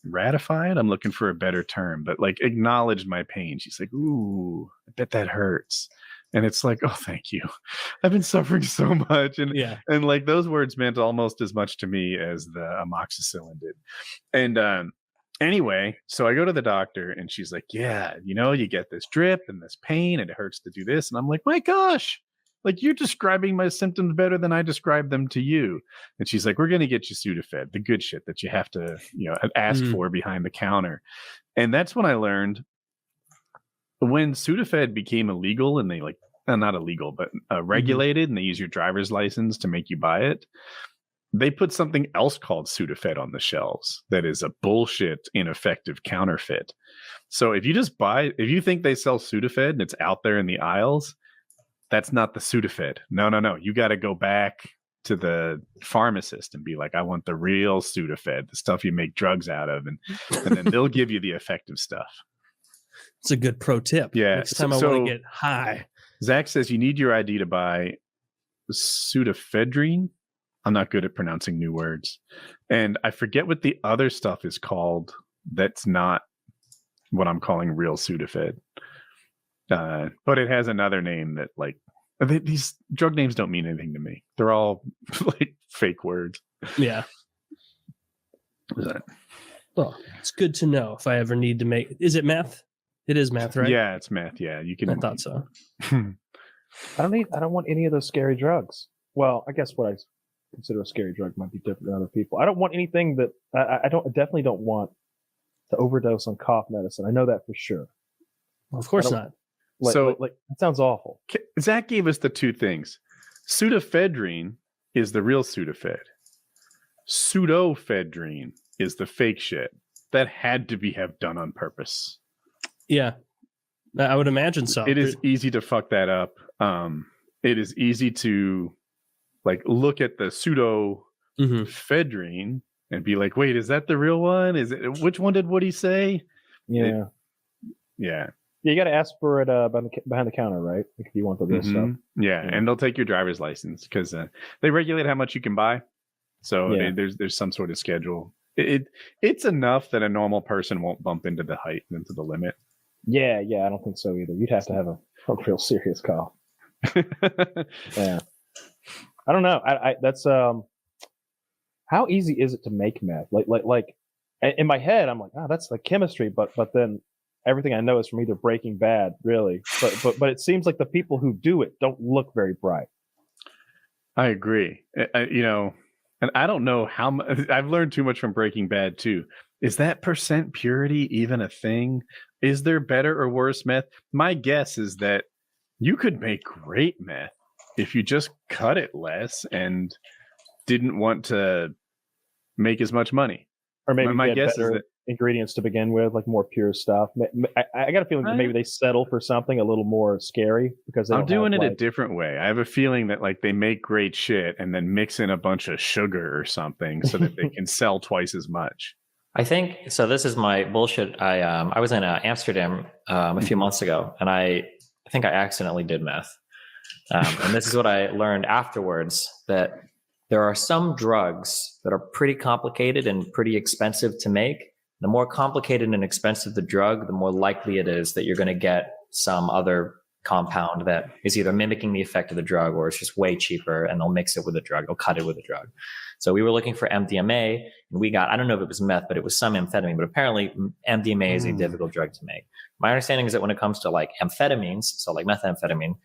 ratified. I'm looking for a better term, but like acknowledged my pain. She's like, "Ooh, I bet that hurts." And it's like, "Oh, thank you. I've been suffering so much." And like those words meant almost as much to me as the amoxicillin did. And anyway, so I go to the doctor and she's like, "Yeah, you get this drip and this pain and it hurts to do this." And I'm like, "My gosh, like you're describing my symptoms better than I describe them to you." And she's like, "We're going to get you Sudafed, the good shit that you have to, ask for behind the counter." And that's when I learned when Sudafed became illegal and they not illegal, but regulated, and they use your driver's license to make you buy it. They put something else called Sudafed on the shelves that is a bullshit, ineffective counterfeit. So if you think they sell Sudafed and it's out there in the aisles, that's not the Sudafed. No. You got to go back to the pharmacist and be like, "I want the real Sudafed, the stuff you make drugs out of." And then they'll give you the effective stuff. It's a good pro tip. Yeah. Next time I want to get high. Zach says you need your ID to buy pseudoephedrine. I'm not good at pronouncing new words. And I forget what the other stuff is called. That's not what I'm calling real Sudafed. But it has another name that these drug names don't mean anything to me. They're all like fake words. Yeah. Well, it's good to know if I ever need to make. Is it meth? It is meth, right? Yeah, it's meth. Yeah, you can. I thought so. I don't want any of those scary drugs. Well, I guess what I consider a scary drug might be different than other people. I don't want anything that I definitely don't want to overdose on cough medicine. I know that for sure. Well, of course not. Like it sounds awful. Zach gave us the 2 things. Pseudoephedrine is the real Sudafed. Pseudoephedrine is the fake shit that had to be done on purpose. Yeah, I would imagine so. It is easy to fuck that up. It is easy to look at the pseudoephedrine and be like, "Wait, is that the real one? Is it? Which one did Woody say?" Yeah. Yeah. You got to ask for it behind the counter, right? If you want the real stuff. Yeah, and they'll take your driver's license because they regulate how much you can buy. So there's some sort of schedule. It's enough that a normal person won't bump into the height and into the limit. Yeah, I don't think so either. You'd have to have a real serious cough. Yeah, I don't know. I that's how easy is it to make meth? Like in my head, I'm like, that's like chemistry, but then everything I know is from either Breaking Bad, really. But it seems like the people who do it don't look very bright. I agree. And I don't know how much. I've learned too much from Breaking Bad too. Is that percent purity even a thing? Is there better or worse meth? My guess is that you could make great meth if you just cut it less and didn't want to make as much money. Or maybe my guess better is that ingredients to begin with, like more pure stuff. I got a feeling that maybe they settle for something a little more scary because I'm doing it a different way. I have a feeling that like they make great shit and then mix in a bunch of sugar or something so that they can sell twice as much. I think so. This is my bullshit. I was in Amsterdam a few months ago, and I think I accidentally did meth. And this is what I learned afterwards, that there are some drugs that are pretty complicated and pretty expensive to make. The more complicated and expensive the drug, the more likely it is that you're going to get some other compound that is either mimicking the effect of the drug or it's just way cheaper, and they'll mix it with a drug. They'll cut it with a drug. So we were looking for MDMA, and we got, I don't know if it was meth, but it was some amphetamine. But apparently MDMA is a difficult drug to make. My understanding is that when it comes to like amphetamines, so like methamphetamine,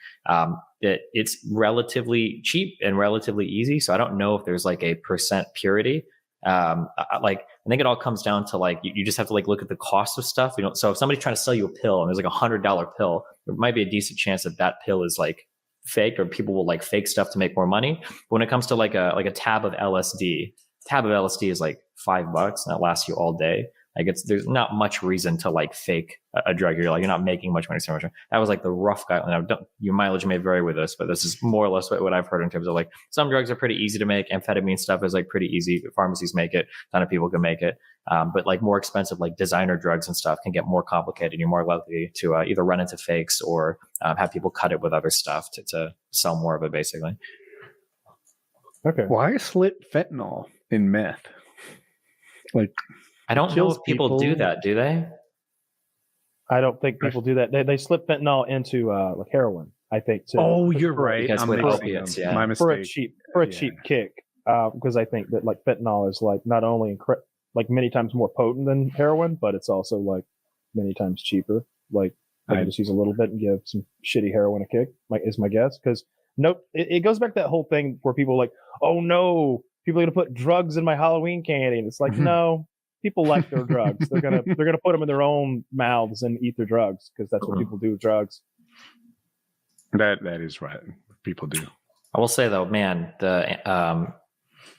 it's relatively cheap and relatively easy. So I don't know if there's like a percent purity. I think it all comes down to like, you just have to like look at the cost of stuff. So if somebody's trying to sell you a pill and there's like $100 pill, there might be a decent chance that that pill is like fake, or people will like fake stuff to make more money. But when it comes to like a tab of LSD is like $5 and that lasts you all day. Like there's not much reason to like fake a drug. You're not making much money. So much. That was like the rough guideline. Your mileage may vary with this, but this is more or less what I've heard in terms of like some drugs are pretty easy to make. Amphetamine stuff is like pretty easy. Pharmacies make it. A ton of people can make it. But like more expensive, like designer drugs and stuff can get more complicated. You're more likely to either run into fakes or have people cut it with other stuff to sell more of it, basically. Okay. Why slip fentanyl in meth? Like, I don't know if people do that, do they? I don't think people do that. They slip fentanyl into like heroin, I think, too. Oh, you're right. Because with opiates, yeah. My mistake. For a cheap kick. Because I think that like fentanyl is like not only like many times more potent than heroin, but it's also like many times cheaper. Like I can just use a little bit and give some shitty heroin a kick, is my guess. Because it goes back to that whole thing where people are like, oh no, people are gonna put drugs in my Halloween candy, and it's like, no. People like their drugs. They're gonna put them in their own mouths and eat their drugs because that's what people do with drugs. That is right. People do. I will say though, man, the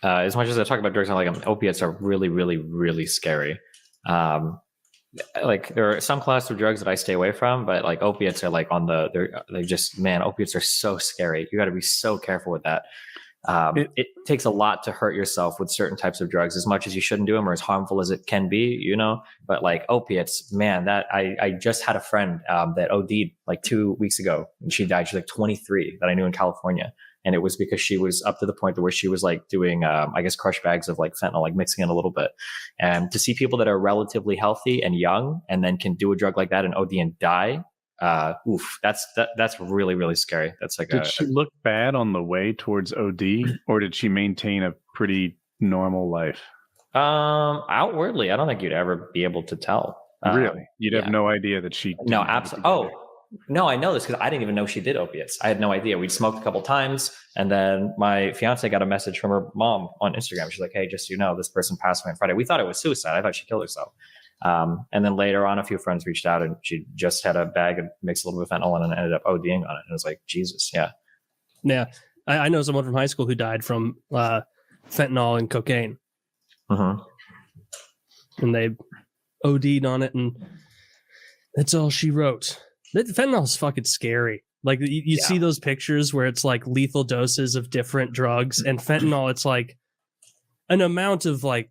as much as I talk about drugs, opiates are really, really, really scary. Like there are some classes of drugs that I stay away from, but like opiates are like they're just, man, opiates are so scary. You got to be so careful with that. It takes a lot to hurt yourself with certain types of drugs, as much as you shouldn't do them or as harmful as it can be, but like opiates, man, that I just had a friend that OD'd like 2 weeks ago, and she died. She's like 23 that I knew in California. And it was because she was up to the point where she was like doing, I guess, crush bags of like fentanyl, like mixing it a little bit. And to see people that are relatively healthy and young and then can do a drug like that and OD and die, that's really, really scary. That's like, did she look bad on the way towards OD, or did she maintain a pretty normal life? Outwardly, I don't think you'd ever be able to tell. Really? You'd have no idea that she... No, absolutely. Oh, no, I know this because I didn't even know she did opiates. I had no idea. We'd smoked a couple times, and then my fiance got a message from her mom on Instagram. She's like, hey, just so you know, this person passed away on Friday. We thought it was suicide. I thought she killed herself. And then later on, a few friends reached out, and she just had a bag and mixed a little bit of fentanyl and ended up ODing on it. And it was like, Jesus, yeah. Yeah. I know someone from high school who died from fentanyl and cocaine. Uh-huh. And they OD'd on it, and that's all she wrote. Fentanyl is fucking scary. Like you see those pictures where it's like lethal doses of different drugs, and fentanyl, it's like an amount of like,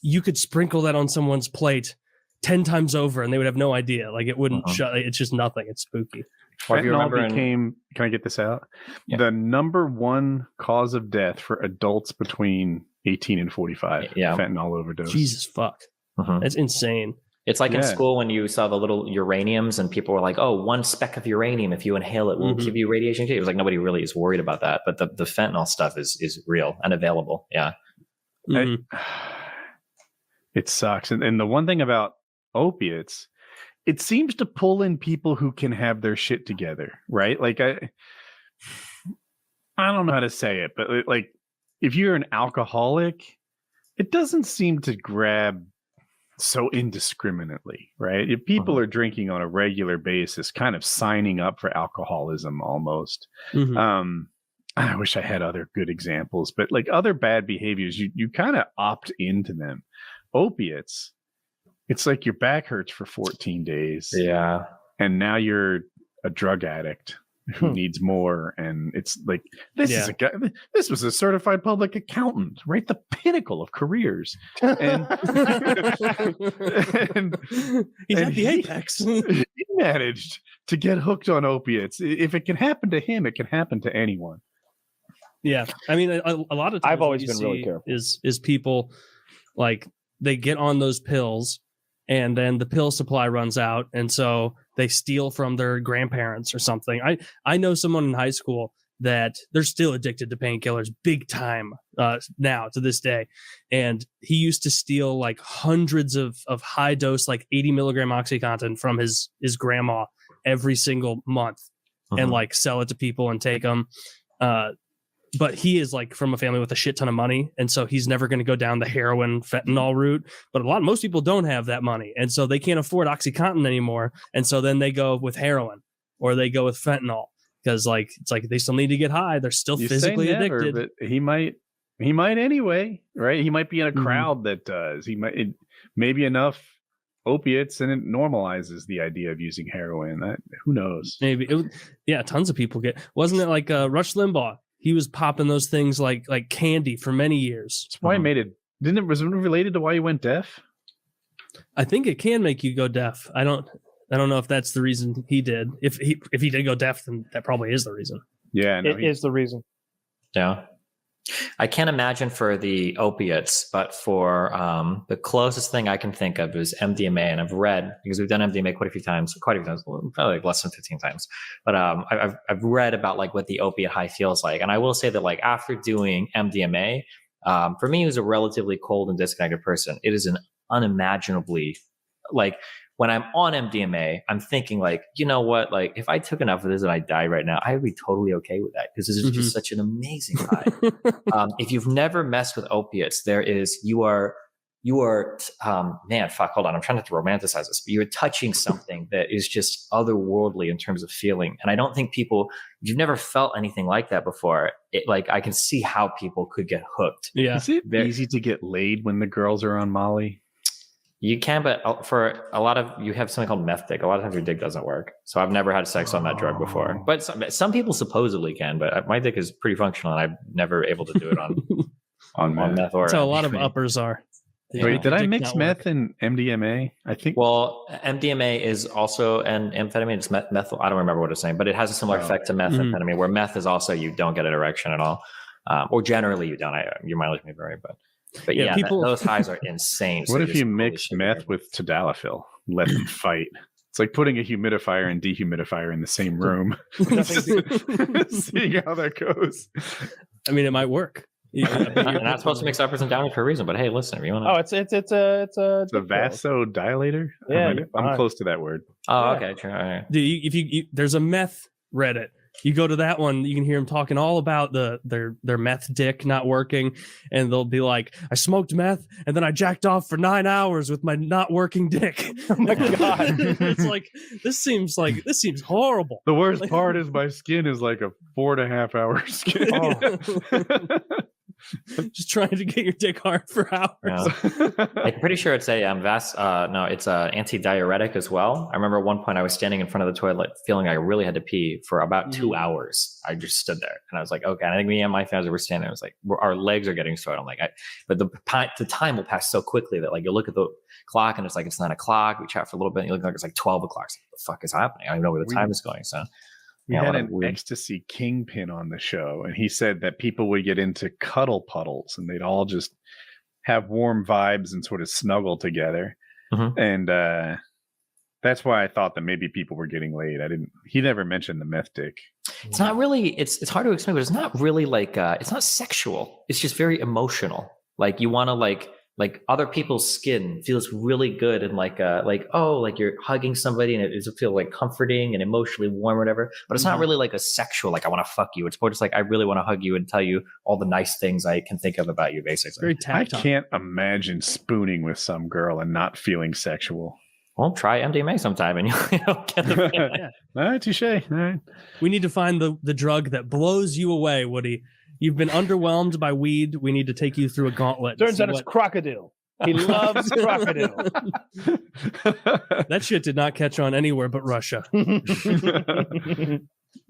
you could sprinkle that on someone's plate 10 times over and they would have no idea. Like it wouldn't shut. It's just nothing. It's spooky. Fentanyl became, can I get this out? Yeah. The number one cause of death for adults between 18 and 45. Yeah. Fentanyl overdose. Jesus fuck. That's insane. It's like in school when you saw the little uraniums and people were like, oh, 1 speck of uranium, if you inhale it, will give you radiation. It was like nobody really is worried about that. But the fentanyl stuff is real and available. Yeah. It sucks. And the one thing about opiates, it seems to pull in people who can have their shit together, right? Like I don't know how to say it, but like if you're an alcoholic, it doesn't seem to grab so indiscriminately, right? If people are drinking on a regular basis, kind of signing up for alcoholism almost. I wish I had other good examples, but like other bad behaviors, you kind of opt into them. Opiates, it's like your back hurts for 14 days. Yeah. And now you're a drug addict who needs more. And it's like, this was a certified public accountant, right? The pinnacle of careers. And, he's at the apex. He managed to get hooked on opiates. If it can happen to him, it can happen to anyone. Yeah, I mean, a lot of times I've always been really careful. Is people like they get on those pills, and then the pill supply runs out, and so they steal from their grandparents or something. I know someone in high school that they're still addicted to painkillers, big time now to this day, and he used to steal like hundreds of high dose, like 80 milligram OxyContin from his grandma every single month, and like sell it to people and take them. But he is like from a family with a shit ton of money. And so he's never going to go down the heroin fentanyl route. But most people don't have that money. And so they can't afford OxyContin anymore. And so then they go with heroin or they go with fentanyl because like, it's like they still need to get high. They're still physically addicted. But he might anyway, right? He might be in a crowd that does. Maybe enough opiates and it normalizes the idea of using heroin. Who knows? Maybe. Tons of people wasn't it like Rush Limbaugh? He was popping those things like candy for many years. That's why he made it. Was it related to why he went deaf? I think it can make you go deaf. I don't know if that's the reason he did. If he did go deaf, then that probably is the reason. Yeah, it is the reason. Yeah. I can't imagine for the opiates, but for the closest thing I can think of is MDMA. And I've read, because we've done MDMA quite a few times, probably like less than 15 times. But I've read about like what the opiate high feels like. And I will say that like after doing MDMA, for me, who's a relatively cold and disconnected person, it is an unimaginably like when I'm on MDMA, I'm thinking like, you know what? Like if I took enough of this and I died right now, I would be totally okay with that because this is just such an amazing high. If you've never messed with opiates, you are man, fuck, hold on. I'm trying not to romanticize this, but you're touching something that is just otherworldly in terms of feeling. And I don't think if you've never felt anything like that before, I can see how people could get hooked. Yeah. Is it easy to get laid when the girls are on Molly? You can, but for a lot of you have something called meth dick. A lot of times your dick doesn't work. So I've never had sex on that drug before. But some people supposedly can, but my dick is pretty functional and I'm never able to do it on meth. Or that's how a lot of uppers are. Wait, did I mix meth and MDMA? I think. Well, MDMA is also an amphetamine. It's methyl. I don't remember what it's saying, but it has a similar effect to methamphetamine, where meth is also you don't get an erection at all, or generally you don't. Your mileage may vary, but yeah, those highs are insane. What if you mix meth with tadalafil? Let them fight. It's like putting a humidifier and dehumidifier in the same room. Seeing how that goes. I mean, it might work. You're not supposed to mix uppers and downers for a reason, but hey, listen, if you want to. Oh, it's a vasodilator. Yeah, I'm close to that word. Oh, okay, true. All right. Dude, if there's a meth Reddit, you go to that one, you can hear them talking all about their meth dick not working, and they'll be like, "I smoked meth and then I jacked off for 9 hours with my not working dick." Oh my god! It's like this seems horrible. The worst part is my skin is like a 4.5 hour skin. Oh. Just trying to get your dick hard for hours. Yeah. I'm pretty sure it's it's a anti-diuretic as well. I remember at one point I was standing in front of the toilet feeling I really had to pee for about 2 hours. I just stood there and I was like, okay. And I think me and my family were standing. I was like, our legs are getting sore. I'm like, but the time will pass so quickly that like you look at the clock and it's like it's 9 o'clock. We chat for a little bit. And you look like it's like 12 o'clock. So what the fuck is happening? I don't even know where the time is going. So. We had an ecstasy kingpin on the show, and he said that people would get into cuddle puddles, and they'd all just have warm vibes and sort of snuggle together. Mm-hmm. And that's why I thought that maybe people were getting laid. He never mentioned the meth dick. It's not really. It's hard to explain, but it's not really like it's not sexual. It's just very emotional. Like you want to like other people's skin feels really good and like you're hugging somebody and it feels like comforting and emotionally warm or whatever, but it's not really like a sexual, like I want to fuck you. It's more just like, I really want to hug you and tell you all the nice things I can think of about you, basically. Very tactile. I can't imagine spooning with some girl and not feeling sexual. Well, try MDMA sometime and you'll get the feeling. All right, touche. All right. We need to find the drug that blows you away, Woody. You've been underwhelmed by weed. We need to take you through a gauntlet. Turns out it's crocodile. He loves crocodile. That shit did not catch on anywhere but Russia.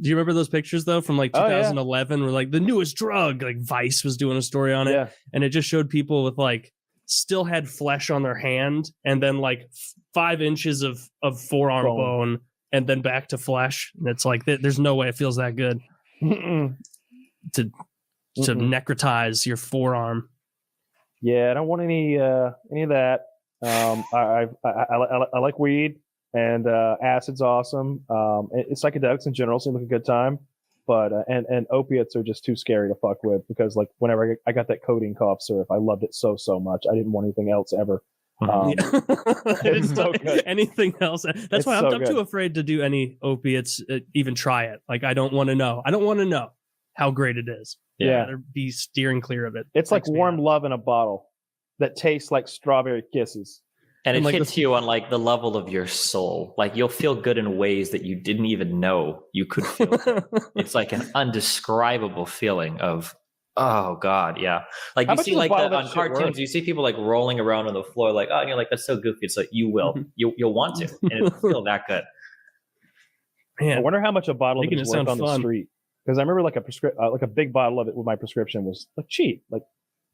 Do you remember those pictures though from like 2011 where like the newest drug, like Vice was doing a story on it, and it just showed people with like still had flesh on their hand and then like 5 inches of forearm bone and then back to flesh. And it's like there's no way it feels that good to necrotize your forearm. Yeah, I don't want any of that. I like weed. And acid's awesome. It's psychedelics in general seem like a good time, but and opiates are just too scary to fuck with because like whenever I got that codeine cough syrup, I loved it so much. I didn't want anything else ever. It's so good. Anything else? That's why I'm too afraid to do any opiates. Even try it. Like I don't want to know. I don't want to know how great it is. Yeah, I'd rather be steering clear of it. It's like warm love in a bottle that tastes like strawberry kisses. And it like hits you on like the level of your soul. Like you'll feel good in ways that you didn't even know you could feel. It's like an undescribable feeling of, oh God, yeah. Like you see like that on cartoons, you see people like rolling around on the floor like, oh, and you're like, that's so goofy. It's like, you will. You'll want to. And it'll feel that good. Man, I wonder how much a bottle of it is worth on the street. Because I remember like a big bottle of it with my prescription was like cheap, like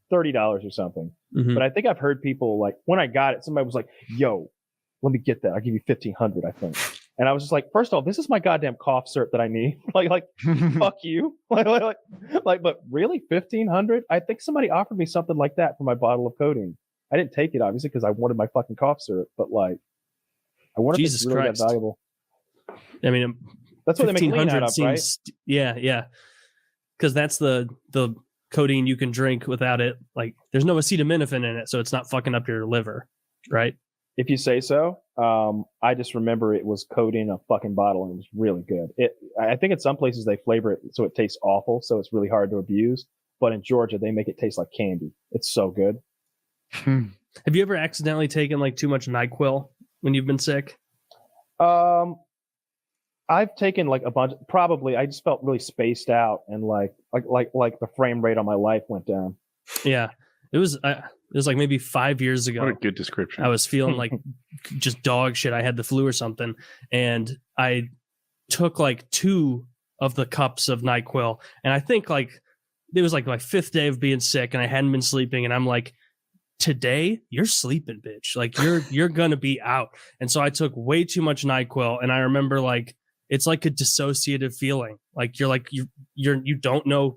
$30 or something. But I think I've heard people like when I got it, somebody was like, yo, let me get that. I'll give you $1,500, I think. And I was just like, first of all, this is my goddamn cough syrup that I need. like fuck you. Like, but really $1,500? I think somebody offered me something like that for my bottle of codeine. I didn't take it obviously because I wanted my fucking cough syrup, but like I wonder if it's really that valuable. I mean, that's what they make lean out of, right? Yeah. Because that's the codeine you can drink without it. Like there's no acetaminophen in it, so it's not fucking up your liver, right? If you say so. I just remember it was codeine in a fucking bottle and it was really good. I think in some places they flavor it so it tastes awful, so it's really hard to abuse. But in Georgia, they make it taste like candy. It's so good. Have you ever accidentally taken like too much NyQuil when you've been sick? I've taken like a bunch. Probably, I just felt really spaced out and like the frame rate on my life went down. Yeah, it was like maybe 5 years ago. What a good description. I was feeling like just dog shit. I had the flu or something, and I took like 2 of the cups of NyQuil, and I think like it was like my 5th day of being sick, and I hadn't been sleeping, and I'm like, today you're sleeping, bitch. Like you're gonna be out. And so I took way too much NyQuil, and I remember like. It's like a dissociative feeling. Like you don't know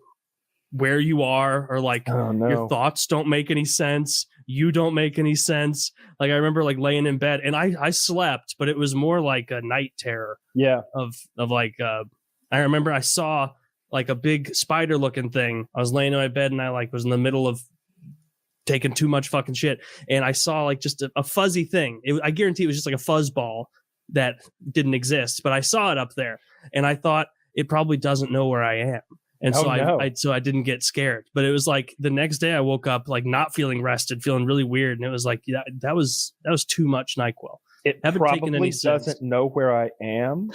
where you are, or like your thoughts don't make any sense. You don't make any sense. Like I remember like laying in bed and I slept, but it was more like a night terror. Yeah. Of like I remember I saw like a big spider looking thing. I was laying in my bed and I like was in the middle of taking too much fucking shit, and I saw like just a fuzzy thing. I guarantee it was just like a fuzz ball that didn't exist, but I saw it up there and I thought it probably doesn't know where I am. And so I didn't get scared, but it was like the next day I woke up like not feeling rested, feeling really weird. And it was like, that was too much NyQuil. It probably doesn't know where I am.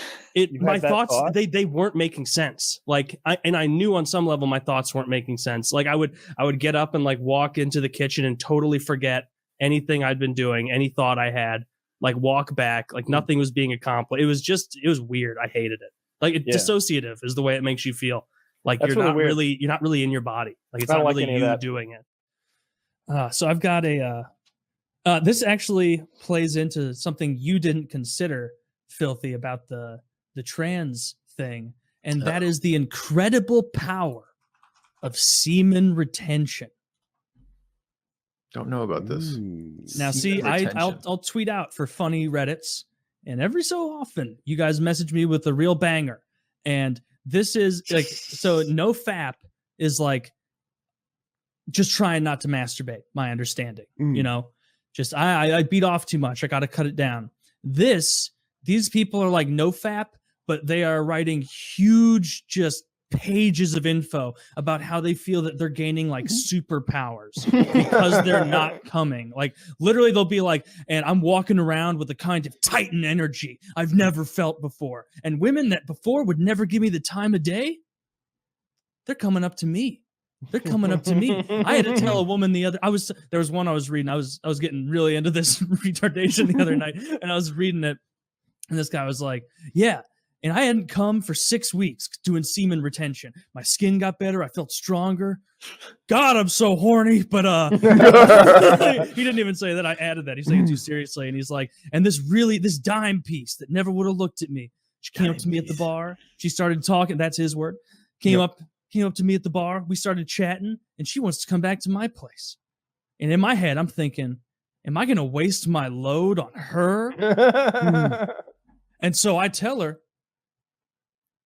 My thoughts, they weren't making sense. Like I knew on some level my thoughts weren't making sense. Like I would get up and like walk into the kitchen and totally forget anything I'd been doing, any thought I had. Like walk back, like nothing was being accomplished. It was weird. I hated it. Like dissociative is the way it makes you feel. Like you're not really in your body. Like it's not really you doing it. So I've got this actually plays into something you didn't consider, Filthy, about the trans thing. And that is the incredible power of semen retention. Don't know about this. Now, see, I'll tweet out for funny Reddits, and every so often you guys message me with a real banger. And this is like, so Nofap is like just trying not to masturbate, my understanding. You know, just I beat off too much. I got to cut it down. These people are like Nofap, but they are writing huge, just pages of info about how they feel that they're gaining like superpowers because they're not coming. Like literally they'll be like, and I'm walking around with a kind of Titan energy I've never felt before. And women that before would never give me the time of day, they're coming up to me. They're coming up to me. I had to tell a woman there was one I was reading. I was getting really into this retardation the other night, and I was reading it, and this guy was like, yeah, and I hadn't come for 6 weeks doing semen retention. My skin got better. I felt stronger. God, I'm so horny. But he didn't even say that. I added that. He's taking it too seriously. And he's like, and this dime piece that never would have looked at me. She came up to me at the bar. She started talking. That's his word. Came up to me at the bar. We started chatting, and she wants to come back to my place. And in my head, I'm thinking, am I going to waste my load on her? And so I tell her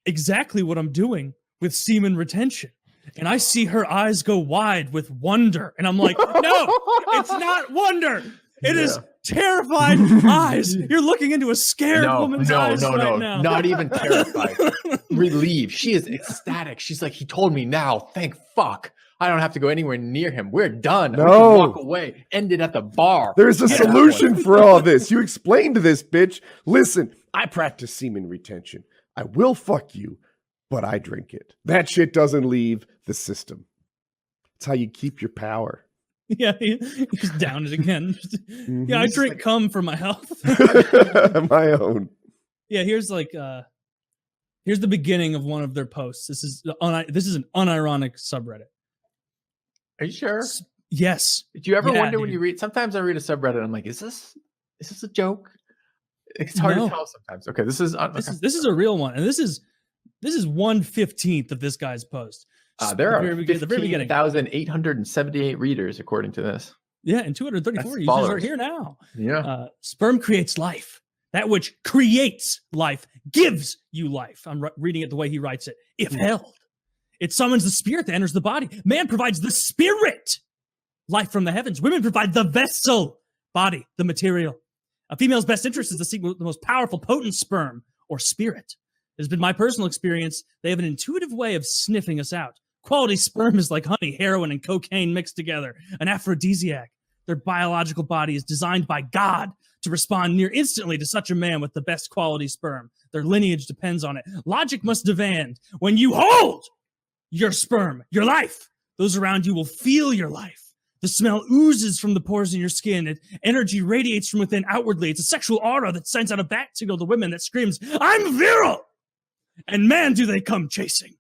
exactly what I'm doing with semen retention. And I see her eyes go wide with wonder. And I'm like, no, it's not wonder. It is terrified eyes. You're looking into a scared woman's eyes right now. Not even terrified. Relieved. She is ecstatic. She's like, he told me now. Thank fuck. I don't have to go anywhere near him. We're done. No. We can walk away. End it at the bar. There's a solution for all this. You explained to this bitch. Listen, I practice semen retention. I will fuck you, but I drink it. That shit doesn't leave the system. It's how you keep your power. Yeah, he's down it again. Yeah, I drink cum for my health. My own. Yeah, here's the beginning of one of their posts. This is an unironic subreddit. Are you sure? Yes. Did you ever wonder when you read? Sometimes I read a subreddit, I'm like, is this a joke? It's hard to tell sometimes. Okay, this is a real one, and this is 1/15 of this guy's post. There are 15,878 readers according to this. Yeah, and 234 users are here now. Yeah. Sperm creates life. That which creates life gives you life. I'm reading it the way he writes it. If held, it summons the spirit that enters the body. Man provides the spirit, life from the heavens. Women provide the vessel, body, the material. A female's best interest is to seek the most powerful, potent sperm or spirit. It has been my personal experience. They have an intuitive way of sniffing us out. Quality sperm is like honey, heroin, and cocaine mixed together, an aphrodisiac. Their biological body is designed by God to respond near instantly to such a man with the best quality sperm. Their lineage depends on it. Logic must demand when you hold your sperm, your life, those around you will feel your life. The smell oozes from the pores in your skin. Energy radiates from within outwardly. It's a sexual aura that sends out a bat signal to women that screams, I'm virile! And man, do they come chasing.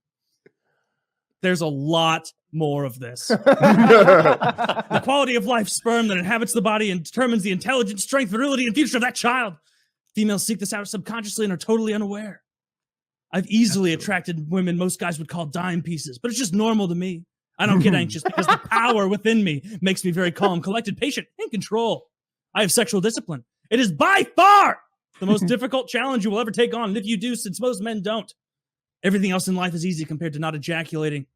There's a lot more of this. The quality of life sperm that inhabits the body and determines the intelligence, strength, virility, and future of that child. Females seek this out subconsciously and are totally unaware. I've easily attracted women most guys would call dime pieces, but it's just normal to me. I don't get anxious because the power within me makes me very calm, collected, patient, and control. I have sexual discipline. It is by far the most difficult challenge you will ever take on. And if you do, since most men don't, everything else in life is easy compared to not ejaculating.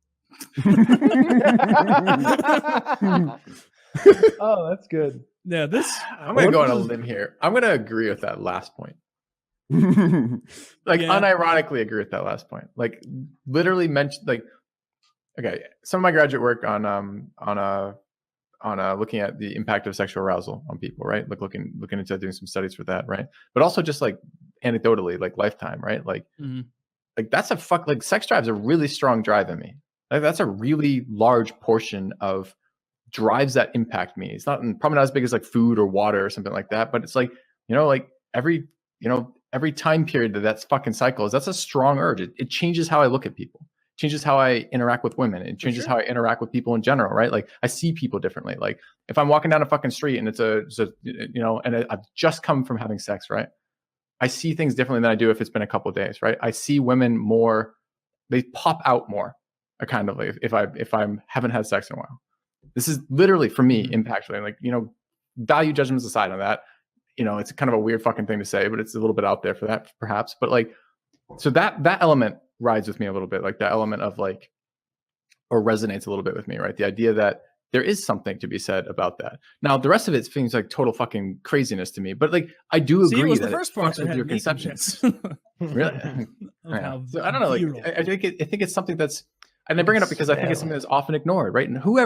Oh, that's good. Yeah, I'm going to go on a limb here. I'm going to agree with that last point. Unironically agree with that last point. Like literally mention okay, some of my graduate work on looking at the impact of sexual arousal on people, right? Like looking into doing some studies for that, right? But also just like anecdotally, like lifetime, right? Like, like that's like sex drive's a really strong drive in me. Like that's a really large portion of drives that impact me. It's probably not as big as like food or water or something like that, but it's like, like every time period that's fucking cycles, that's a strong urge. It changes how I look at people. Changes how I interact with women. It changes how I interact with people in general, right? Like I see people differently. Like if I'm walking down a fucking street and I've just come from having sex, right? I see things differently than I do if it's been a couple of days, right? I see women more, they pop out more, kind of like if I haven't had sex in a while. This is literally for me impactfully. Like, value judgments aside on that, it's kind of a weird fucking thing to say, but it's a little bit out there for that perhaps. But like, so that element rides with me a little bit, like that element of like, or resonates a little bit with me, right? The idea that there is something to be said about that. Now, the rest of it seems like total fucking craziness to me. But like, I do agree it was that the first part that with your had me conceptions. confused. Really? How So I don't know. Like, viral. I think it's something that's, and I bring it up because I think it's something that's often ignored, right? And who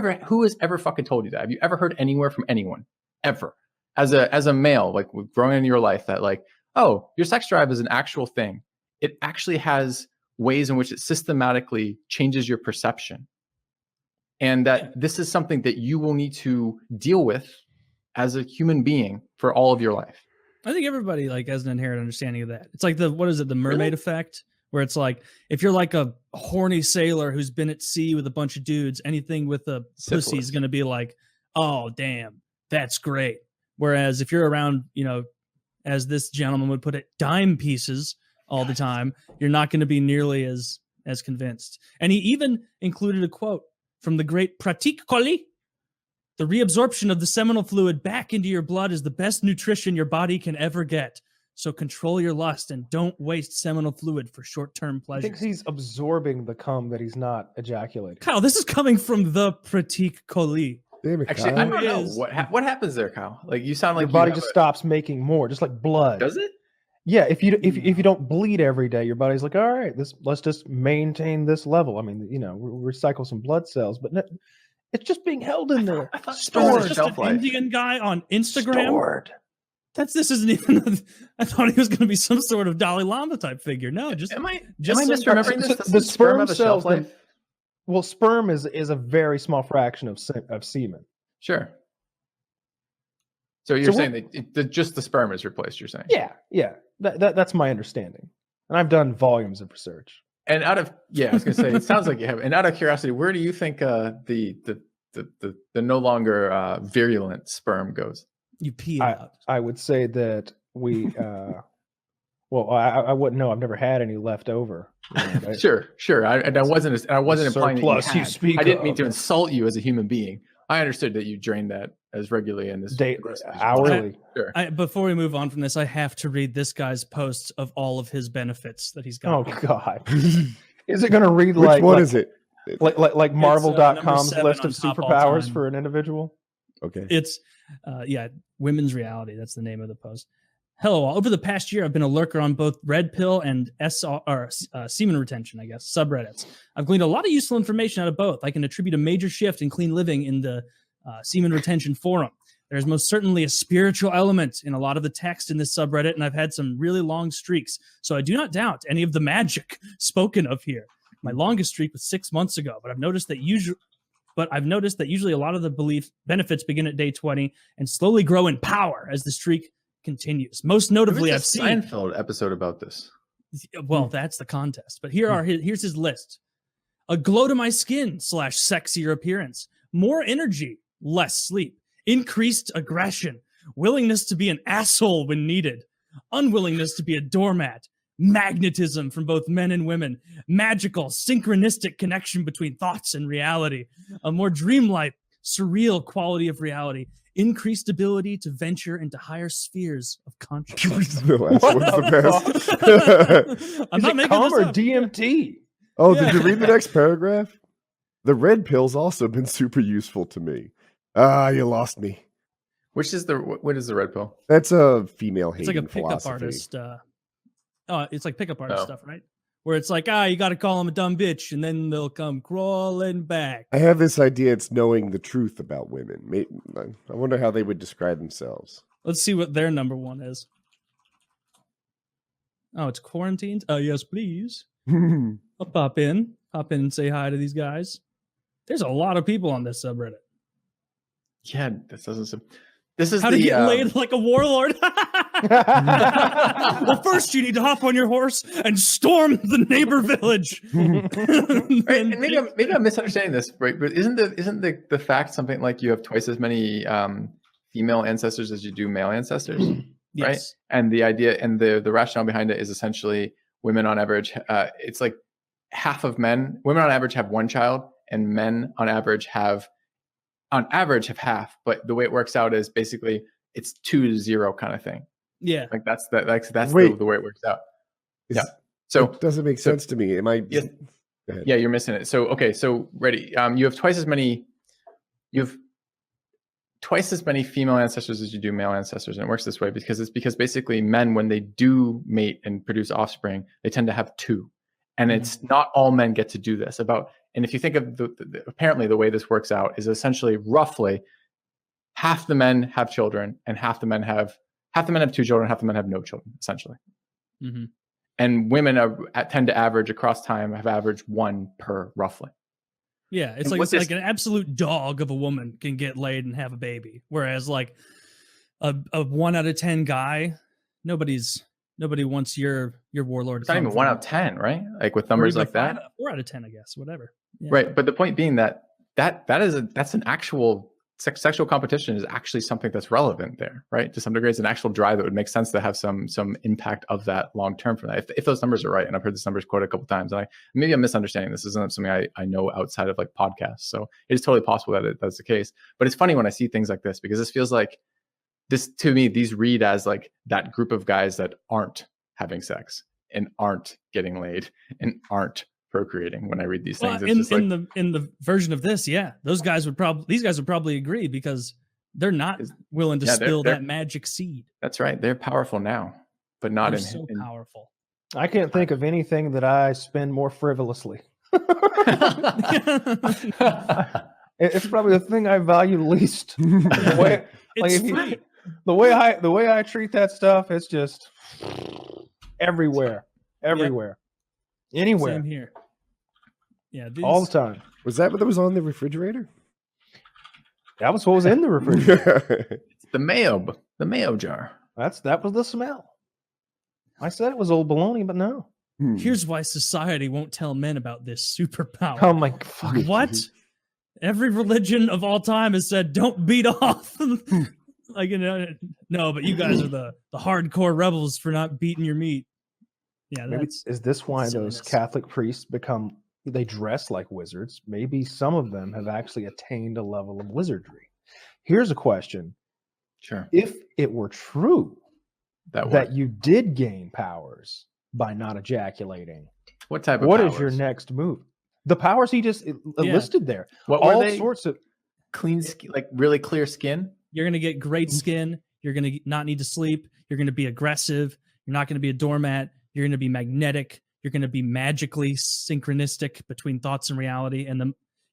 has ever fucking told you that? Have you ever heard anywhere from anyone ever, as a male, like growing in your life, that like, oh, your sex drive is an actual thing. It actually has ways in which it systematically changes your perception. And that this is something that you will need to deal with as a human being for all of your life. I think everybody like has an inherent understanding of that. It's like the mermaid effect, where it's like if you're like a horny sailor who's been at sea with a bunch of dudes, anything with a pussy is going to be like, oh damn, that's great. Whereas if you're around, as this gentleman would put it, dime pieces all the time, you're not going to be nearly as convinced. And he even included a quote from the great Pratik Koli. The reabsorption of the seminal fluid back into your blood is the best nutrition your body can ever get. So control your lust and don't waste seminal fluid for short-term pleasure. I think he's absorbing the cum that he's not ejaculating. Kyle, this is coming from the Pratik Koli. Actually, I don't know what happens there, Kyle. Like you sound like your body just stops making more, just like blood. Does it? Yeah, if you don't bleed every day, your body's like, all right, let's just maintain this level. I mean, recycle some blood cells, but no, it's just being held in there. Stored. Just an Indian guy on Instagram. Stored. This isn't even. I thought he was going to be some sort of Dalai Lama type figure. No, just am I just misremembering this? The sperm have a cells. shelf life? Well, sperm is a very small fraction of semen. Sure. So you're saying that just the sperm is replaced, you're saying? Yeah. That's my understanding. And I've done volumes of research. And I was gonna say, it sounds like you have. And out of curiosity, where do you think the no longer virulent sperm goes? You pee it out. I would say that we well, I wouldn't know. I've never had any left over. Right? Sure. I wasn't implying that you speak I didn't mean to insult you as a human being. I understood that you drained that as regularly in this hourly. Sure. Before we move on from this, I have to read this guy's post of all of his benefits that he's got. Oh God, is it going to read Which one is it? Like Marvel.com's list of top all superpowers time. for an individual? Okay. It's Women's Reality. That's the name of the post. Hello, all. Over the past year, I've been a lurker on both Red Pill and semen retention, I guess, subreddits. I've gleaned a lot of useful information out of both. I can attribute a major shift in clean living in the semen retention forum. There's most certainly a spiritual element in a lot of the text in this subreddit, and I've had some really long streaks, so I do not doubt any of the magic spoken of here. My longest streak was 6 months ago, but I've noticed that usually a lot of the benefits begin at day 20 and slowly grow in power as the streak continues. Most notably, I've seen a Seinfeld episode about this. Well, that's the contest. But here's his list: a glow to my skin / sexier appearance, more energy, less sleep, increased aggression, willingness to be an asshole when needed, unwillingness to be a doormat, magnetism from both men and women, magical, synchronistic connection between thoughts and reality, a more dreamlike, surreal quality of reality, increased ability to venture into higher spheres of consciousness. The last one's the best. I'm not making this up. DMT. Oh, did you read the next paragraph? The red pill's also been super useful to me. You lost me. What is the red pill? That's a female hating It's like a pickup philosophy. artist. It's like pickup artist stuff, right? Where it's like, you got to call them a dumb bitch, and then they'll come crawling back. I have this idea it's knowing the truth about women. I wonder how they would describe themselves. Let's see what their number one is. Oh, it's quarantined? Yes, please. I'll pop in and say hi to these guys. There's a lot of people on this subreddit. Yeah, this is how to get laid like a warlord. Well, first you need to hop on your horse and storm the neighbor village. Right, and maybe I'm misunderstanding this, right? But isn't the fact something like you have twice as many female ancestors as you do male ancestors, yes. Right? And the idea and the rationale behind it is essentially women on average, it's like half of women on average have one child, and men on average have half. But the way it works out is basically it's 2 to 0 kind of thing. Yeah, like that's the way it works out. Yeah. So it doesn't make sense to me. Am I? Yeah, you're missing it. So okay, so ready. You have twice as many you've twice as many female ancestors as you do male ancestors, and it works this way because basically men, when they do mate and produce offspring, they tend to have two, and it's not all men get to do this. And if you think of apparently the way this works out is essentially roughly half the men have children and half the men have 2 children, half the men have no children, essentially. Mm-hmm. And women tend to average across time, have averaged 1 per roughly. Yeah, it's like an absolute dog of a woman can get laid and have a baby, whereas like a 1 out of 10 guy, nobody wants your warlord. It's not even 1 out of 10, right? Like with numbers like that. 4 out of 10, I guess, whatever. Yeah. Right, but the point being that's an actual sexual competition is actually something that's relevant there, right? To some degree, it's an actual drive that would make sense to have some impact of that long term from that. If those numbers are right, and I've heard this numbers quoted a couple of times, and maybe I'm misunderstanding this. Isn't something I know outside of like podcasts, so it is totally possible that that's the case. But it's funny when I see things like this because this feels like this to me. These read as like that group of guys that aren't having sex and aren't getting laid and aren't procreating. When I read these things, in the version of this, these guys would probably agree because they're not willing to spill that magic seed. That's right. They're powerful now, but not so powerful. I can't think of anything that I spend more frivolously. It's probably the thing I value least. The way I treat that stuff, it's just everywhere, anywhere. Same here. Yeah, all the time. Was that what was on the refrigerator? That was what was in the refrigerator. It's the mayo jar. That was the smell. I said it was old baloney, but no. Here's why society won't tell men about this superpower. Oh my fucking what? Every religion of all time has said don't beat off. Like, no, but you guys are the hardcore rebels for not beating your meat. Yeah, is this why those Catholic priests they dress like wizards? Maybe some of them have actually attained a level of wizardry. Here's a question. Sure. If it were true that you did gain powers by not ejaculating, what type of what powers? Is your next move? The powers he just listed there. What all were they? Sorts of clean skin, like really clear skin. You're going to get great skin. You're going to not need to sleep. You're going to be aggressive. You're not going to be a doormat. You're going to be magnetic. You're going to be magically synchronistic between thoughts and reality, and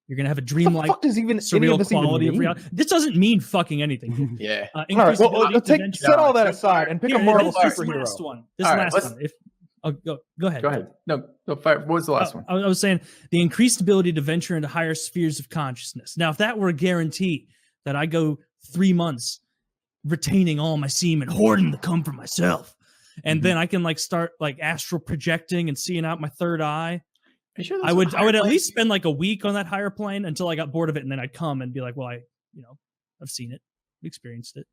you're going to have a dreamlike, surreal quality of reality. This doesn't mean fucking anything. Yeah. All right. Well, set all that aside and pick a Marvel superhero. This last one. Go ahead. Go ahead. No, fire. What was the last one? I was saying the increased ability to venture into higher spheres of consciousness. Now, if that were a guarantee that I go 3 months retaining all my semen, hoarding the cum for myself, and then I can start astral projecting and seeing out my third eye. Sure I would at least spend a week on that higher plane until I got bored of it, and then I'd come and be like, well, I've seen it, experienced it.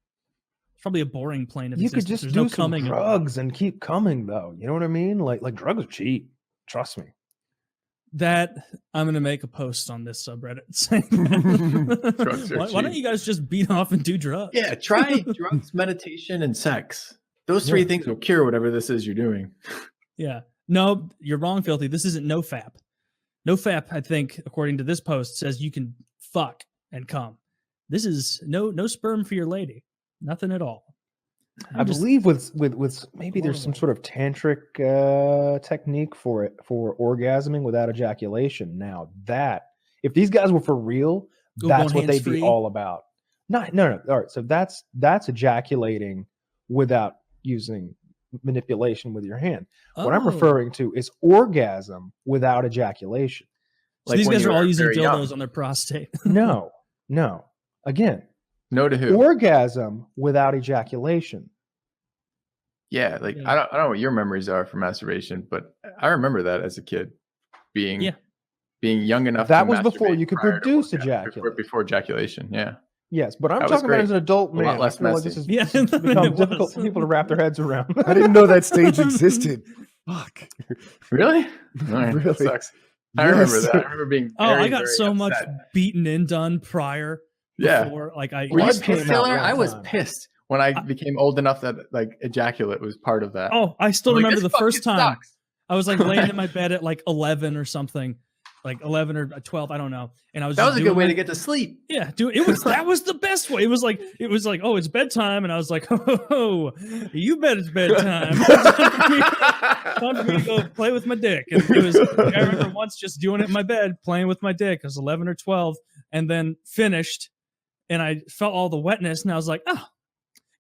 It's probably a boring plane of existence. You could just There's do some coming drugs and keep coming, though. You know what I mean? Like drugs are cheap. Trust me. That I'm gonna make a post on this subreddit saying that. Why don't you guys just beat off and do drugs? Yeah, try drugs, meditation, and sex. Those 3 things will cure whatever this is you're doing. Yeah. No, you're wrong, Filthy. This isn't Nofap. Nofap, I think, according to this post, says you can fuck and come. This is no sperm for your lady. Nothing at all. I believe with maybe there's some sort of tantric technique for orgasming without ejaculation. Now that if these guys were for real, that's what they'd be all about. No. All right, so that's ejaculating without using manipulation with your hand. What I'm referring to is orgasm without ejaculation. So these guys are all using dildos on their prostate. No. Again, no to who? Orgasm without ejaculation. Yeah, I don't know what your memories are for masturbation, but I remember that as a kid, being young enough. That was before you could produce ejaculation. Before ejaculation, yeah. Yes, but I'm talking about as an adult man. Less messy. This has become difficult for people to wrap their heads around. I didn't know that stage existed. Fuck. Really? Right. Really? Sucks. I remember that. I remember being I got so much beaten and done prior. Before, Were you pissed, Taylor? I was pissed when I became old enough that ejaculate was part of that. Oh, I still remember the first time. I was laying in my bed at 11 or something, like 11 or 12, I don't know. And I was That just was a good doing way my- to get to sleep. Yeah, dude, that was the best way. It was like, oh, it's bedtime, and I was like, oh, you bet it's bedtime. Time for me to go play with my dick. And it was. I remember once just doing it in my bed, playing with my dick. I was 11 or 12, and then finished, and I felt all the wetness, and I was like, oh,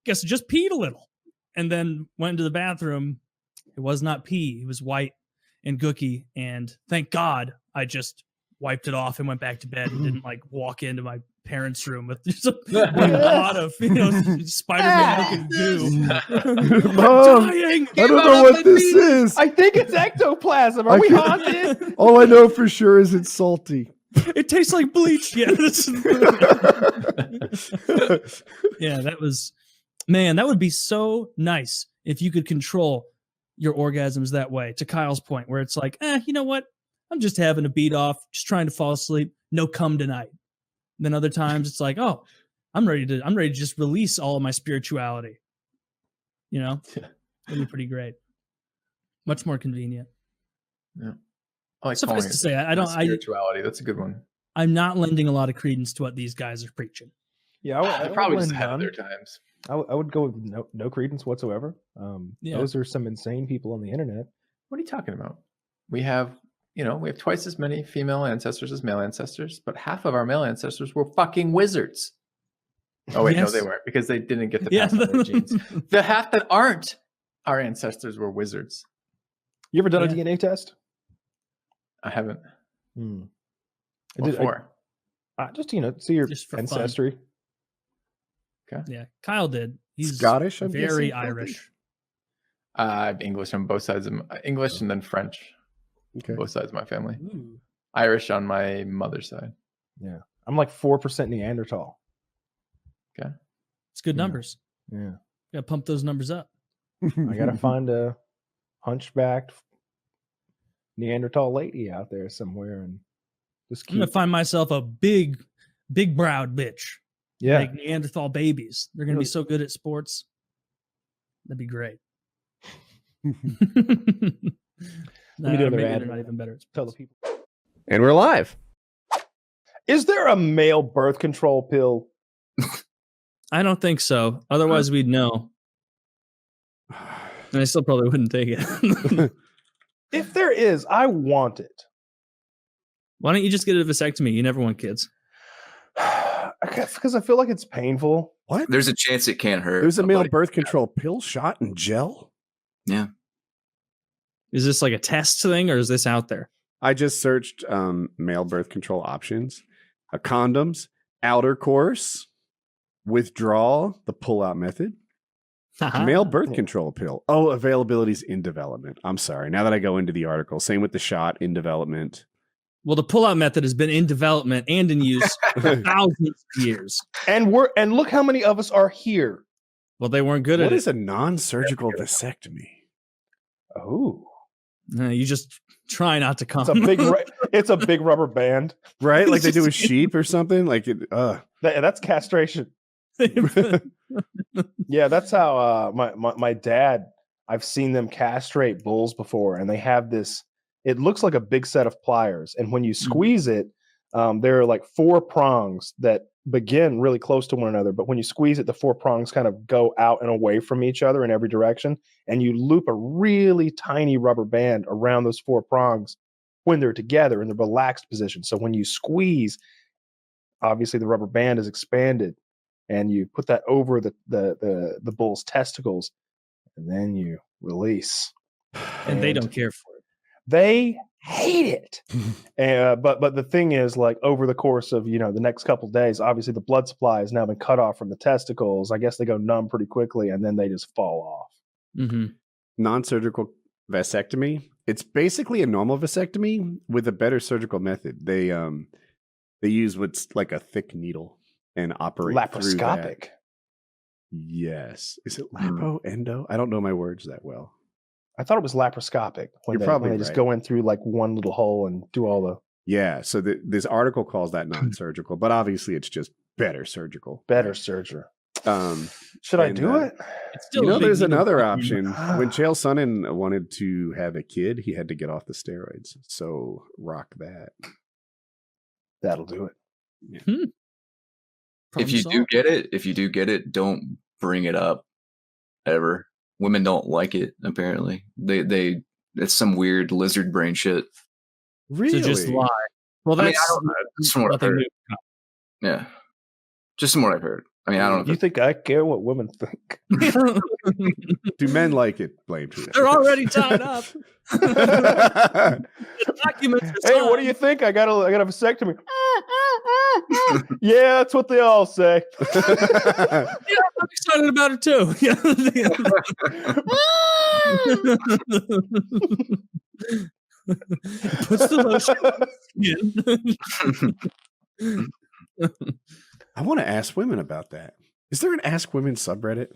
guess I just peed a little, and then went into the bathroom. It was not pee; it was white and gooky, and thank God I just wiped it off and went back to bed and didn't like walk into my parents' room with just a lot of Spider-Man looking goo. Mom, Dying. I don't know what this is. I think it's ectoplasm. Are we haunted? All I know for sure is it's salty. It tastes like bleach. Yeah, yeah, that was, man, that would be so nice if you could control your orgasms that way. To Kyle's point, where it's like, you know what? I'm just having a beat off, just trying to fall asleep. No cum tonight. Then other times it's like, oh, I'm ready to just release all of my spirituality. You know, it'd be pretty great. Much more convenient. Yeah. I like Suffice calling to say, I don't. spirituality. That's a good one. I'm not lending a lot of credence to what these guys are preaching. Yeah, I probably would just lend ahead of none. their times. I would go with no credence whatsoever. Yeah. Those are some insane people on the internet. What are you talking about? We have twice as many female ancestors as male ancestors, but half of our male ancestors were fucking wizards. Oh wait, Yes. no, they weren't, because they didn't get the Yeah. pass on their genes. The half that aren't our ancestors were wizards. You ever done a Yeah. DNA test? I haven't. I did- Before. just see your Just for fun. ancestry. Yeah, Kyle did. He's Scottish, I'm very guessing, Irish. English on both sides of English and then French. Okay. Both sides of my family. Ooh. Irish on my mother's side. Yeah, I'm like 4% Neanderthal. Okay. It's good Yeah. numbers. Yeah, Gotta pump those numbers up. I gotta find a hunchbacked Neanderthal lady out there somewhere and just I'm gonna keep. find myself a big browed bitch. Yeah, Like Neanderthal babies. They're gonna be Really- so good at sports. That'd be great. Let me do another maybe ad. they're not even better at tell sports. the people. And we're live. Is there a male birth control pill? I don't think so. Otherwise, we'd know. And I still probably wouldn't take it. If there is, I want it. Why don't you just get a vasectomy? You never want kids. Because I feel like it's painful. What? There's a chance it can't hurt. There's a male buddy. birth control pill shot in gel? Yeah. Is this like a test thing, or is this out there? I just searched male birth control options, condoms, outer course, withdrawal, the pull-out method, male birth control pill. Oh, availability's in development. I'm sorry. Now that I go into the article, same with the shot in development. Well, the pull-out method has been in development and in use for thousands of years. And look how many of us are here. Well, they weren't good What at is it. a non-surgical vasectomy? Oh, You just try not to come. it's a big it's a big rubber band. Right? Like they do with sheep or something? Like it That's castration. Yeah, that's how my dad, I've seen them castrate bulls before, and they have this, it looks like a big set of pliers, and when you squeeze it, there are like 4 prongs that begin really close to one another, but when you squeeze it, the 4 prongs kind of go out and away from each other in every direction, and you loop a really tiny rubber band around those 4 prongs when they're together in the relaxed position. So when you squeeze, obviously the rubber band is expanded, and you put that over the bull's testicles, and then you release. And they don't care for it. They hate it. But the thing is, like, over the course of the next couple of days, obviously the blood supply has now been cut off from the testicles. I guess they go numb pretty quickly, and then they just fall off. Mm-hmm. non-surgical vasectomy. It's basically a normal vasectomy with a better surgical method. They use what's like a thick needle and operate through that. Laparoscopic. Yes. Is it lapo, endo? I don't know my words that well. I thought it was laparoscopic when You're they probably just right. go in through like one little hole and do all the Yeah. So this article calls that non-surgical, but obviously it's just better surgical. better surgery. Should I do it? It's still there's another option. When Chael Sonnen wanted to have a kid, he had to get off the steroids. So rock that. That'll do it. Yeah. If you do get it, don't bring it up ever. Women don't like it. Apparently, it's some weird lizard brain shit. Really? So just lie. Well, that's I don't know. Just from what I've heard. Yeah, just from what I've heard. I mean, I don't know. You think I care what women think? Do men like it? Blame Trina. They're already tied up. The documents are Hey, what do you think? I got a vasectomy. Yeah, that's what they all say. Yeah, I'm excited about it too. Puts the lotion in. I want to ask women about that. Is there an AskWomen subreddit?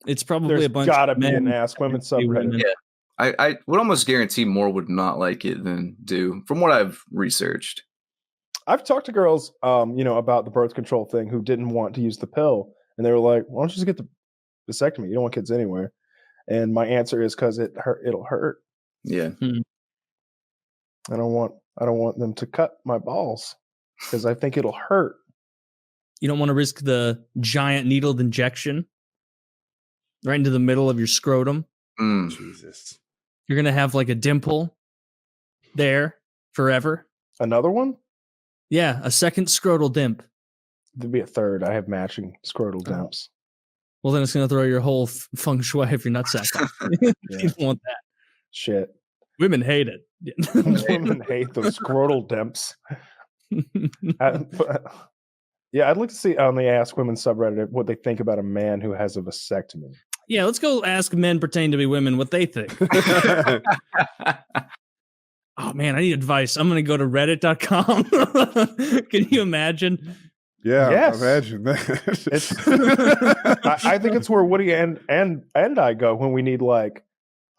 It's probably There's a bunch gotta of be men. an AskWomen subreddit. Yeah, I would almost guarantee more would not like it than do, from what I've researched. I've talked to girls, about the birth control thing who didn't want to use the pill, and they were like, "Why don't you just get the vasectomy? You don't want kids anywhere." And my answer is because it'll hurt. Yeah, I don't want them to cut my balls because I think it'll hurt. You don't want to risk the giant needled injection right into the middle of your scrotum. Jesus. You're going to have like a dimple there forever. Another one? Yeah, a second scrotal dimp. There'd be a third. I have matching scrotal dimps. Well, then it's going to throw your whole feng shui of your nutsack off. You don't want that. Shit. Women hate it. Women hate those scrotal dimps. I'd like to see on the AskWomen subreddit what they think about a man who has a vasectomy. Yeah, let's go ask men pretending to be women what they think. Oh man, I need advice. I'm going to go to reddit.com. Can you imagine? Yeah, yes. imagine that. I think it's where Woody and I go when we need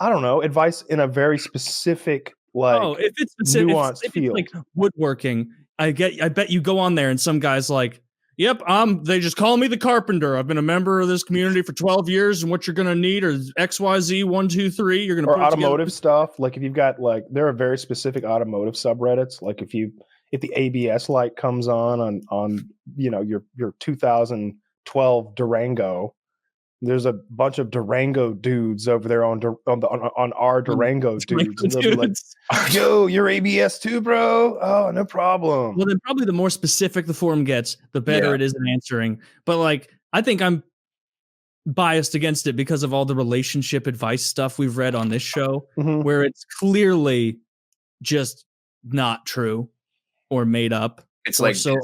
advice in a very specific if it's specific, nuanced if field. it's like woodworking, I bet you go on there and some guy's like, "Yep, they just call me the carpenter. I've been a member of this community for 12 years, and what you're gonna need is XYZ 1, 2, 3. You're gonna or put automotive stuff. Like if you've got there are very specific automotive subreddits. Like if the ABS light comes on your 2012 Durango, there's a bunch of Durango dudes over there on our Durango dudes. And they'll be like, "Yo, your ABS too, bro? Oh, no problem." Well, then probably the more specific the forum gets, the better it is in answering. But I think I'm biased against it because of all the relationship advice stuff we've read on this show, where it's clearly just not true or made up. It's like Disney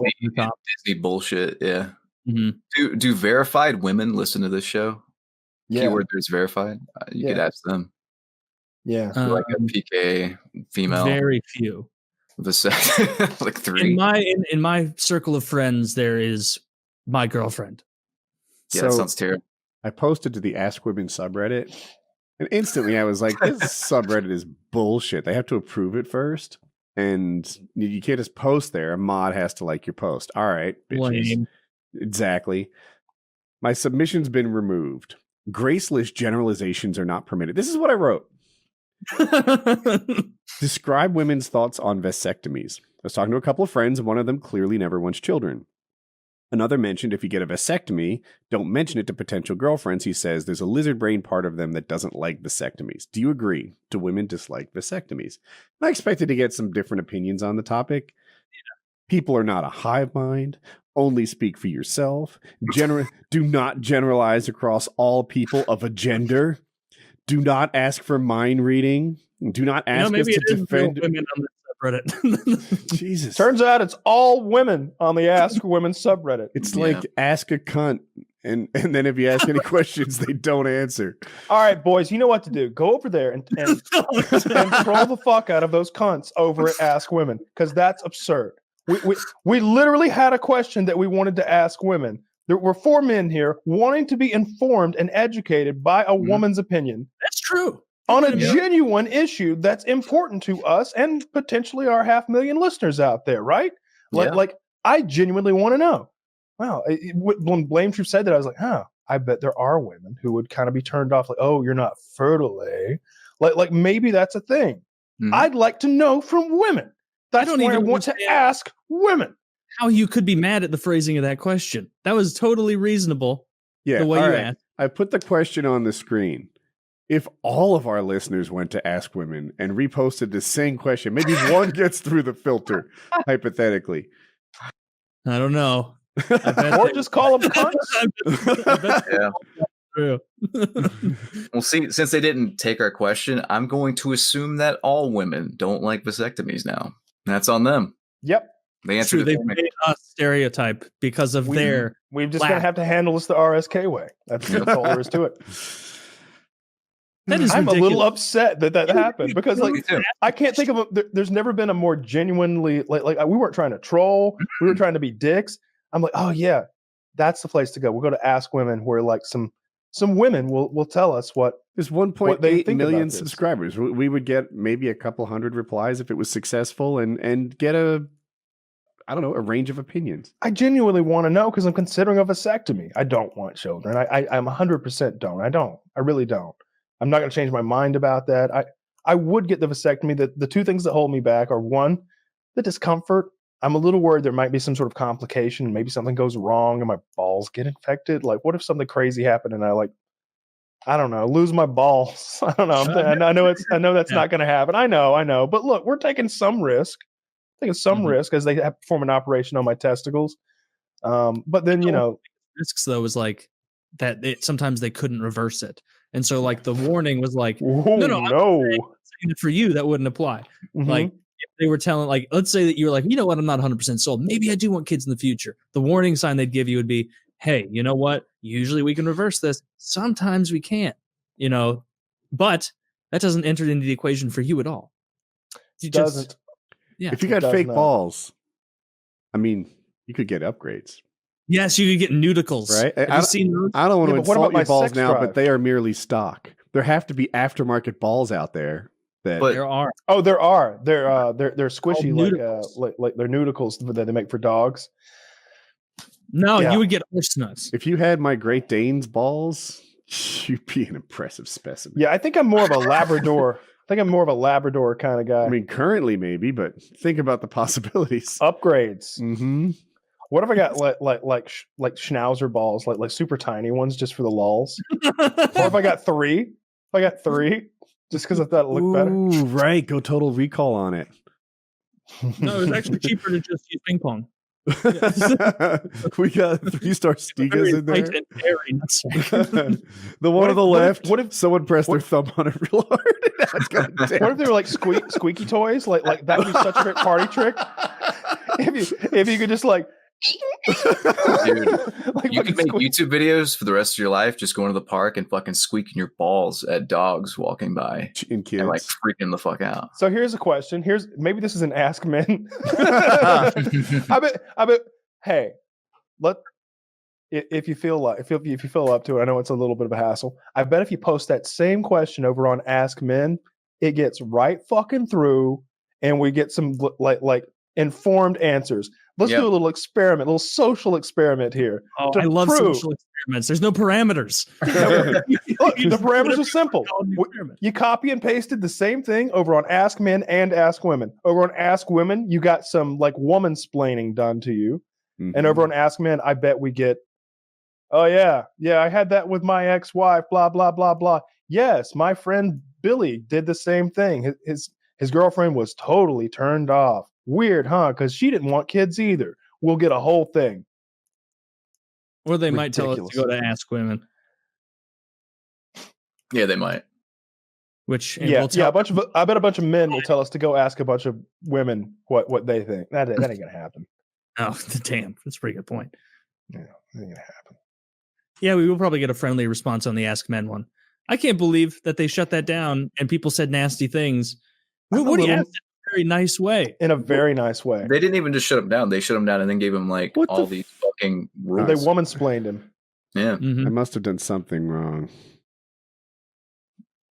bullshit. Yeah. Mm-hmm. Do verified women listen to this show? Yeah. Keyword there's verified. You could ask them. Yeah. Like a PKA female. Very few. Like 3. In my circle of friends, there is my girlfriend. Yeah, that sounds terrible. I posted to the AskWomen subreddit, and instantly I was like, "This subreddit is bullshit. They have to approve it first, and you can't just post there. A mod has to like your post. All right, bitches." Lame. Exactly. My submission's been removed. Graceless generalizations are not permitted. This is what I wrote. Describe women's thoughts on vasectomies. I was talking to a couple of friends, and one of them clearly never wants children. Another mentioned if you get a vasectomy, don't mention it to potential girlfriends. He says there's a lizard brain part of them that doesn't like vasectomies. Do you agree? Do women dislike vasectomies? And I expected to get some different opinions on the topic. People are not a hive mind. Only speak for yourself. Do not generalize across all people of a gender. Do not ask for mind reading. Do not ask us to defend women on the subreddit. Jesus. Turns out it's all women on the AskWomen subreddit. It's like ask a cunt. And then if you ask any questions, they don't answer. All right, boys, you know what to do. Go over there and troll the fuck out of those cunts over at AskWomen, because that's absurd. We literally had a question that we wanted to ask women. There were 4 men here wanting to be informed and educated by a woman's opinion. That's true. On a genuine issue that's important to us and potentially our 500,000 listeners out there, right? Like I genuinely want to know. wow. When Blame Troop said that, I was like, huh, I bet there are women who would kind of be turned off, like, oh, you're not fertile, eh? Like maybe that's a thing. I'd like to know from women. That's why I want to ask women. How you could be mad at the phrasing of that question. That was totally reasonable. Yeah, the way you asked. I put the question on the screen. If all of our listeners went to Ask Women and reposted the same question, maybe one gets through the filter, hypothetically. I don't know. Or just call them cunts. Yeah. True. Well, see, since they didn't take our question, I'm going to assume that all women don't like vasectomies now. That's on them. Yep. They answered They made a stereotype because of their. We've just gonna have to handle this the RSK way. That's all there is to it. That is I'm ridiculous. a little upset that happened because I can't think of there's never been a more genuinely like we weren't trying to troll. We were trying to be dicks. I'm like, oh yeah, that's the place to go. We'll go to Ask Women where like some women will tell us what. There's 1.8 million subscribers. We would get maybe a couple hundred replies if it was successful and get a range of opinions. I genuinely want to know because I'm considering a vasectomy. I don't want children. I'm 100% don't. I really don't. I'm not going to change my mind about that. I would get the vasectomy. The two things that hold me back are, one, the discomfort. I'm a little worried there might be some sort of complication. Maybe something goes wrong and my balls get infected. Like, what if something crazy happened and I don't know, lose my balls? I don't know. I know that's not going to happen. I know. But look, we're taking some risk. Risk as they perform an operation on my testicles. But then, risks though was like that sometimes they couldn't reverse it. And so like the warning was like, no. I'm saying it for you, that wouldn't apply. Mm-hmm. Like if they were telling, like, let's say that you're like, you know what, I'm not 100% sold. Maybe I do want kids in the future. The warning sign they'd give you would be, hey, you know what? Usually we can reverse this. Sometimes we can't, but that doesn't enter into the equation for you at all. It doesn't. Yeah. If you got fake balls, I mean, you could get upgrades. Yes, you could get nudicles. Right? Have you seen those? I don't want to insult your balls now, drive? but they are merely stock. There have to be aftermarket balls out there. There are. Oh, there are. They're squishy, like they're nudicles that they make for dogs. No, you would get horse nuts. If you had my Great Dane's balls, you'd be an impressive specimen. Yeah, I think I'm more of a Labrador. kind of guy. I mean, currently maybe, but think about the possibilities. Upgrades. Mm-hmm. What if I got like schnauzer balls, like super tiny ones, just for the lulz? Or if I got three? Just because I thought it looked better. Ooh, right. Go Total Recall on it. No, it was actually cheaper to just use ping pong. We got 3-star Stigas in there. The one on the left. What if someone pressed their thumb on it real hard? What if they were like squeaky toys? Like that would be such a great party trick. If you could just like. Dude, you could make YouTube videos for the rest of your life, just going to the park and fucking squeaking your balls at dogs walking by and kids and like freaking the fuck out. So here's a question. Maybe this is an Ask Men. I bet. Hey, if you feel up to it, I know it's a little bit of a hassle. I bet if you post that same question over on Ask Men, it gets right fucking through, and we get some like informed answers. Let's do a little experiment, a little social experiment here. Oh, I love social experiments. There's no parameters. Look, the parameters are simple. You copy and pasted the same thing over on Ask Men and Ask Women. Over on Ask Women, you got some like woman-splaining done to you. Mm-hmm. And over on Ask Men, I bet we get, oh yeah, I had that with my ex-wife, blah, blah, blah, blah. Yes, my friend Billy did the same thing. His girlfriend was totally turned off. Weird, huh? Because she didn't want kids either. We'll get a whole thing. Or they might tell us to go to Ask Women. Yeah, they might. I bet a bunch of men will tell us to go ask a bunch of women what they think. That ain't gonna happen. Oh, damn! That's a pretty good point. Yeah, that ain't gonna happen. Yeah, we will probably get a friendly response on the Ask Men one. I can't believe that they shut that down and people said nasty things. Woody asked it very nice way. In a very nice way. They didn't even just shut him down. They shut him down and then gave him like all these fucking rules. They woman-splained him. Yeah. I must have done something wrong.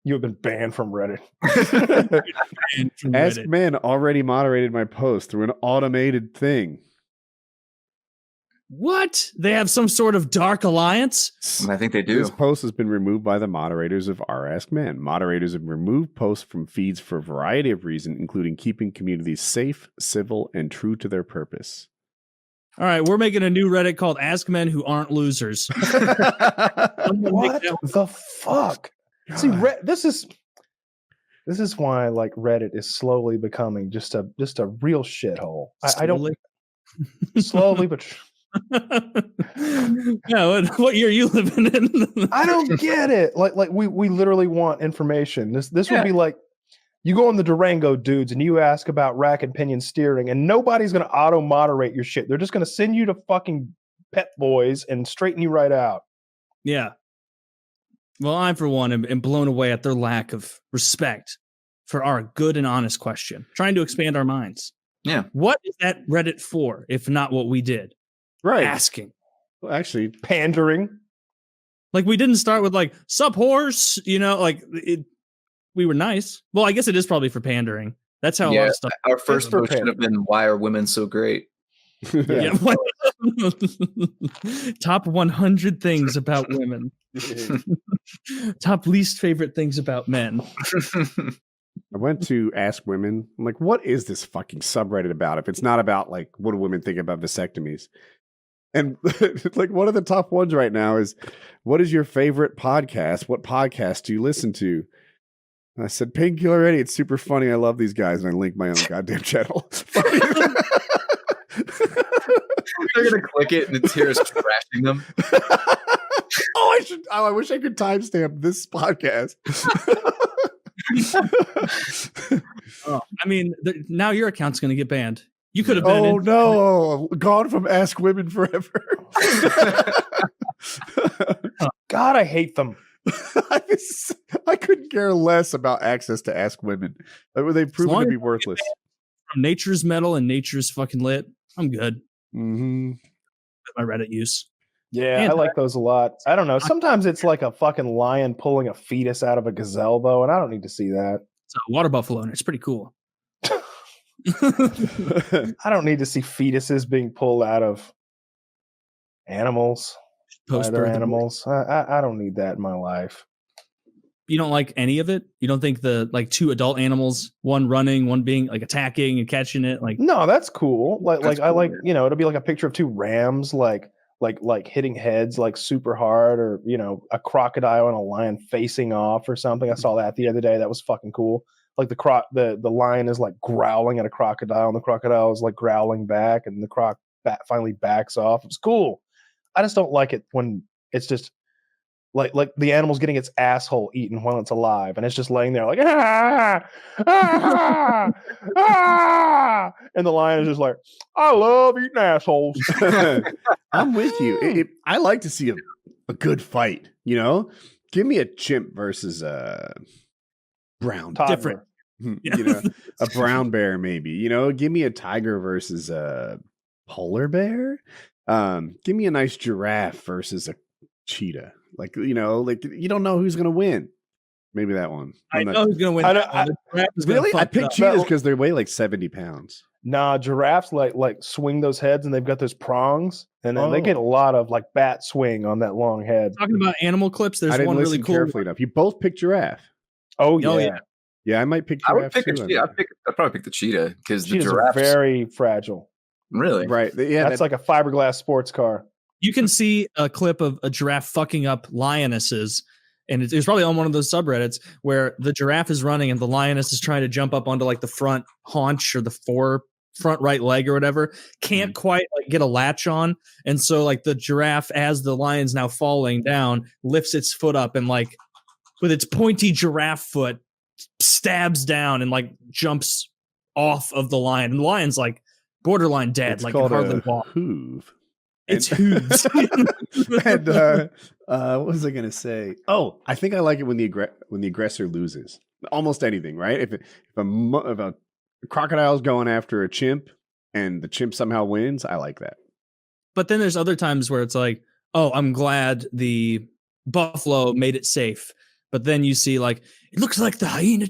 You have been banned from Reddit. Ask Men already moderated my post through an automated thing. What? They have some sort of dark alliance? I think they do. This post has been removed by the moderators of AskMen. Moderators have removed posts from feeds for a variety of reasons, including keeping communities safe, civil, and true to their purpose. All right, we're making a new Reddit called Ask Men Who Aren't Losers. What the fuck? See, this is why like Reddit is slowly becoming just a real shithole. I don't slowly, but yeah. What year are you living in? I don't get it. Like we literally want information. This would be like you go on the Durango dudes and you ask about rack and pinion steering, and nobody's gonna auto moderate your shit. They're just gonna send you to fucking Pet Boys and straighten you right out. Yeah. Well, I, for one, am blown away at their lack of respect for our good and honest question. Trying to expand our minds. Yeah. What is that Reddit for, if not what we did? Right. Asking. Well, actually, pandering. Like, we didn't start with, like, sup horse, you know, like, we were nice. Well, I guess it is probably for pandering. That's how a lot of stuff. Our first post should have been, why are women so great? Yeah. Top 100 things about women. Top least favorite things about men. I went to Ask Women. I'm like, what is this fucking subreddit about? If it's not about like, what do women think about vasectomies? And like one of the top ones right now is, what is your favorite podcast? What podcast do you listen to? And I said, Painkiller Already. It's super funny. I love these guys. And I linked my own goddamn channel. They're gonna click it and it's here is trashing them. I wish I could timestamp this podcast. I mean, now your account's going to get banned. You could have been. Oh no, gone from Ask Women forever. God, I hate them. I couldn't care less about access to Ask Women. They've proven to be worthless. From Nature's Metal and Nature's fucking Lit, I'm good. Mm-hmm. My Reddit use. Yeah, I like those a lot. I don't know. Sometimes it's like a fucking lion pulling a fetus out of a gazelle, though, and I don't need to see that. It's a water buffalo, and it's pretty cool. I don't need to see fetuses being pulled out of animals. Other animals. I don't need that in my life. You don't like any of it? You don't think the like two adult animals, one running, one being like attacking and catching it? Like, no, that's cool. Like cool. I like, you know, it'll be like a picture of two rams like hitting heads like super hard, or you know, a crocodile and a lion facing off or something. I saw that the other day. That was fucking cool. Like the lion is like growling at a crocodile, and the crocodile is like growling back, and the finally backs off. It's cool. I just don't like it when it's just like the animal's getting its asshole eaten while it's alive, and it's just laying there like and the lion is just like, I love eating assholes. I'm with you. I like to see a good fight. You know, give me a chimp versus a brown different. You know, a brown bear maybe. You know, give me a tiger versus a polar bear. Give me a nice giraffe versus a cheetah. Like, you know, like you don't know who's gonna win. Maybe that one. I know who's gonna win. Really? I picked cheetahs because they weigh like 70 pounds. Nah, giraffes like swing those heads, and they've got those prongs, and then they get a lot of like bat swing on that long head. Talking about animal clips, there's I didn't one listen really cool. carefully enough. You both picked giraffe. Oh yeah. Yeah, I might pick I giraffe would pick too. a cheetah. I'd probably pick the cheetah because the Cheetahs are giraffes very fragile. Really? Right. Yeah, That's like a fiberglass sports car. You can see a clip of a giraffe fucking up lionesses, and it's probably on one of those subreddits where the giraffe is running and the lioness is trying to jump up onto like the front haunch or the front right leg or whatever. Can't quite like get a latch on, and so like the giraffe, as the lion's now falling down, lifts its foot up and like with its pointy giraffe foot stabs down and like jumps off of the lion, and the lion's like borderline dead, it's like called hardly a walk. hoof. It's hooves. And what was I gonna say? Oh, I think I like it when the aggressor loses. Almost anything, right? If a crocodile's going after a chimp and the chimp somehow wins, I like that. But then there's other times where it's like, oh, I'm glad the buffalo made it safe. But then you see like, it looks like the hyena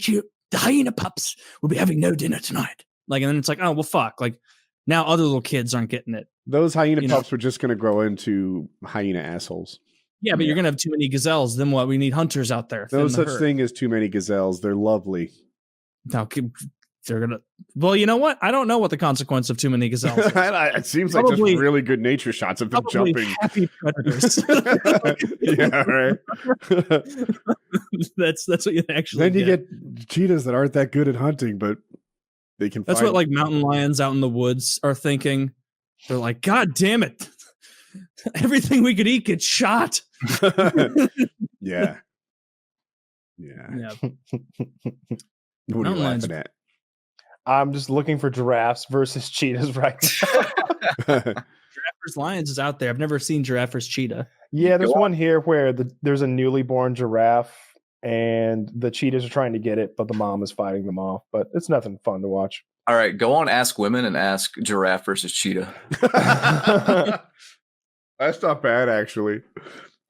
pups will be having no dinner tonight. Like, and then it's like, oh well, fuck. Like, Now other little kids aren't getting it. Those hyena pups were just going to grow into hyena assholes. Yeah, but you're going to have too many gazelles. Then what? We need hunters out there. No such thing as too many gazelles. They're lovely. Now, they're going to... Well, you know what? I don't know what the consequence of too many gazelles is. It seems like just really good nature shots of them jumping. Happy predators. Yeah, right. That's what you actually Then you get cheetahs that aren't that good at hunting, but they can That's what like mountain lions out in the woods are thinking. They're like, God damn it. Everything we could eat gets shot. Yeah. What are you laughing at? I'm just looking for giraffes versus cheetahs right now. Giraffe versus lions is out there. I've never seen giraffe versus cheetah. Yeah, there's one here where there's a newly born giraffe and the cheetahs are trying to get it, but the mom is fighting them off. But it's nothing fun to watch. All right, go on Ask Women and ask giraffe versus cheetah. That's not bad, actually.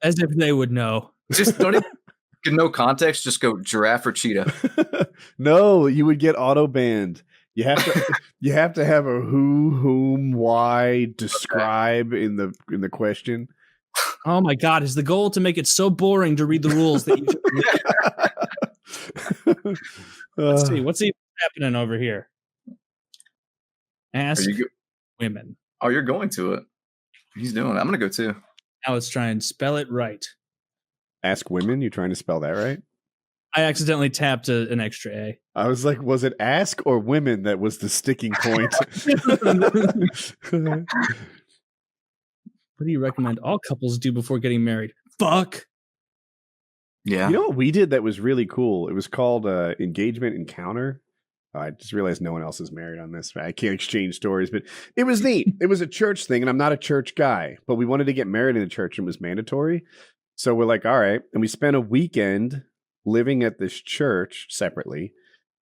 As if they would know. Just don't even no context. Just go giraffe or cheetah. No, you would get auto banned. You have to have a who, whom, why, describe in the question. Oh my God! Is the goal to make it so boring to read the rules that you? Let's see what's even happening over here. Ask women. Oh, you're going to it. He's doing it. I'm gonna go too. Now let's try and spell it right. Ask women. You trying to spell that right? I accidentally tapped an extra A. I was like, was it ask or women that was the sticking point? What do you recommend all couples do before getting married? Fuck. Yeah. You know what we did that was really cool? It was called Engagement Encounter. I just realized no one else is married on this. I can't exchange stories, but it was neat. It was a church thing, and I'm not a church guy, but we wanted to get married in the church, and it was mandatory. So we're like, all right. And we spent a weekend living at this church separately.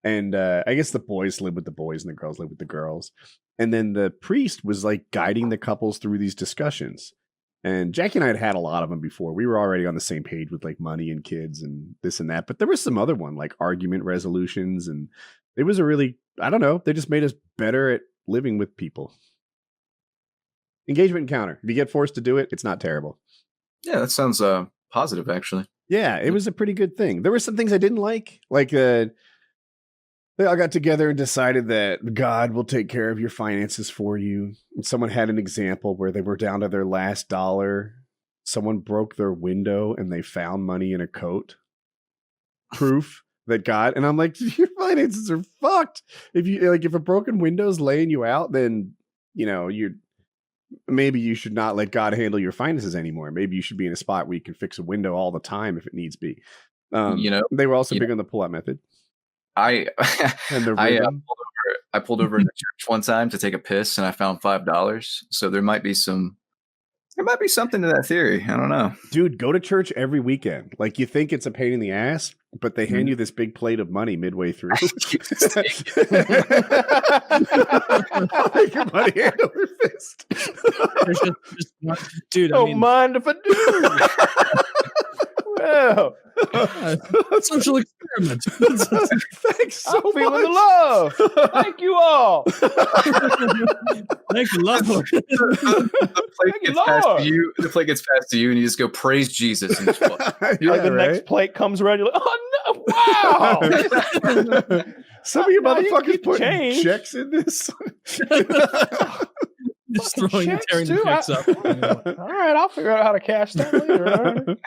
And I guess the boys live with the boys and the girls live with the girls. And then the priest was like guiding the couples through these discussions. And Jackie and I had a lot of them before. We were already on the same page with like money and kids and this and that. But there was some other one like argument resolutions. And it was a really, I don't know, they just made us better at living with people. Engagement Encounter. If you get forced to do it, it's not terrible. Yeah, that sounds positive, actually. Yeah, it was a pretty good thing. There were some things I didn't like they all got together and decided that God will take care of your finances for you. And someone had an example where they were down to their last dollar. Someone broke their window and they found money in a coat. Proof that God, and I'm like, your finances are fucked. If a broken window's laying you out, then maybe you should not let God handle your finances anymore. Maybe you should be in a spot where you can fix a window all the time if it needs be. They were also big on the pull-out method. I pulled over in the church one time to take a piss, and I found $5. So there might be something to that theory. I don't know. Dude, go to church every weekend. Like, you think it's a pain in the ass, but they hand you this big plate of money midway through. Make your money hand over fist. Dude, don't mind if I do. Well, social experiment. Thanks so much. Feeling the love. Thank you all. Thank you, Lord. The plate gets passed to you, and you just go, praise Jesus. And the next plate comes around, you're like, oh no, wow. Some of you motherfuckers putting checks in this. Just throwing and tearing the checks up. All right, I'll figure out how to cash that later. All right. You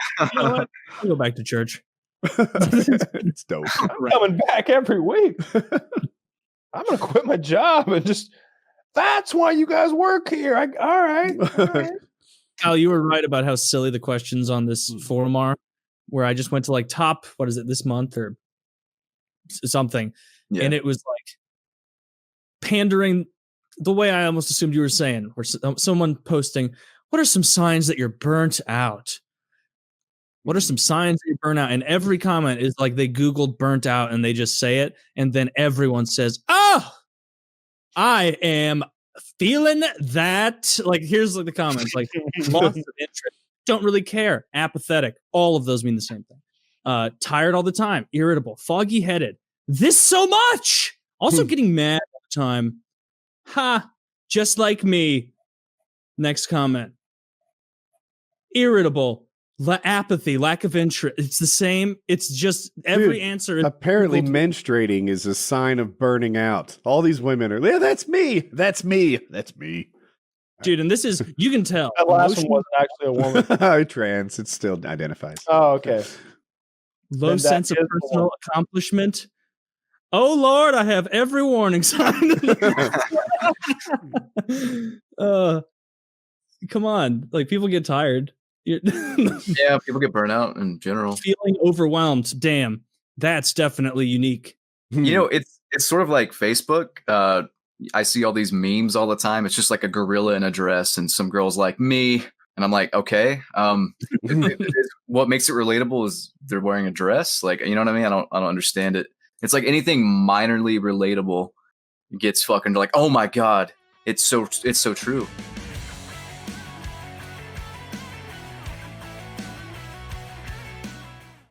know what? I'll go back to church. It's dope. I'm coming back every week. I'm gonna quit my job and just. That's why you guys work here. All right. Kyle, you were right about how silly the questions on this forum are. Where I just went to like top, what is it, this month or something, and it was like pandering. The way I almost assumed you were saying, where someone posting, what are some signs that you're burnt out? What are some signs that you're burnt out? And every comment is like they Googled burnt out and they just say it. And then everyone says, oh, I am feeling that. Like, here's like the comments, like loss of interest, don't really care, apathetic. All of those mean the same thing. Tired all the time, irritable, foggy headed. This so much. Also getting mad all the time. Ha, Just like me. Next comment. Irritable. Apathy, lack of interest. It's the same. It's just every answer. Apparently, menstruating is a sign of burning out. All these women are, yeah, that's me. That's me. That's me. Dude, and this is, you can tell. That last one wasn't actually a woman. Trans. It still identifies. Oh, okay. Low sense of personal accomplishment. Oh, Lord, I have every warning sign. Come on. Like, people get tired. Yeah, people get burnout in general. Feeling overwhelmed. Damn, that's definitely unique. You know, it's sort of like Facebook. I see all these memes all the time. It's just like a gorilla in a dress, and some girl's like me, and I'm like, okay. What makes it relatable is they're wearing a dress. Like, you know what I mean? I don't understand it. It's like anything minorly relatable gets fucking like, oh my god, it's so true.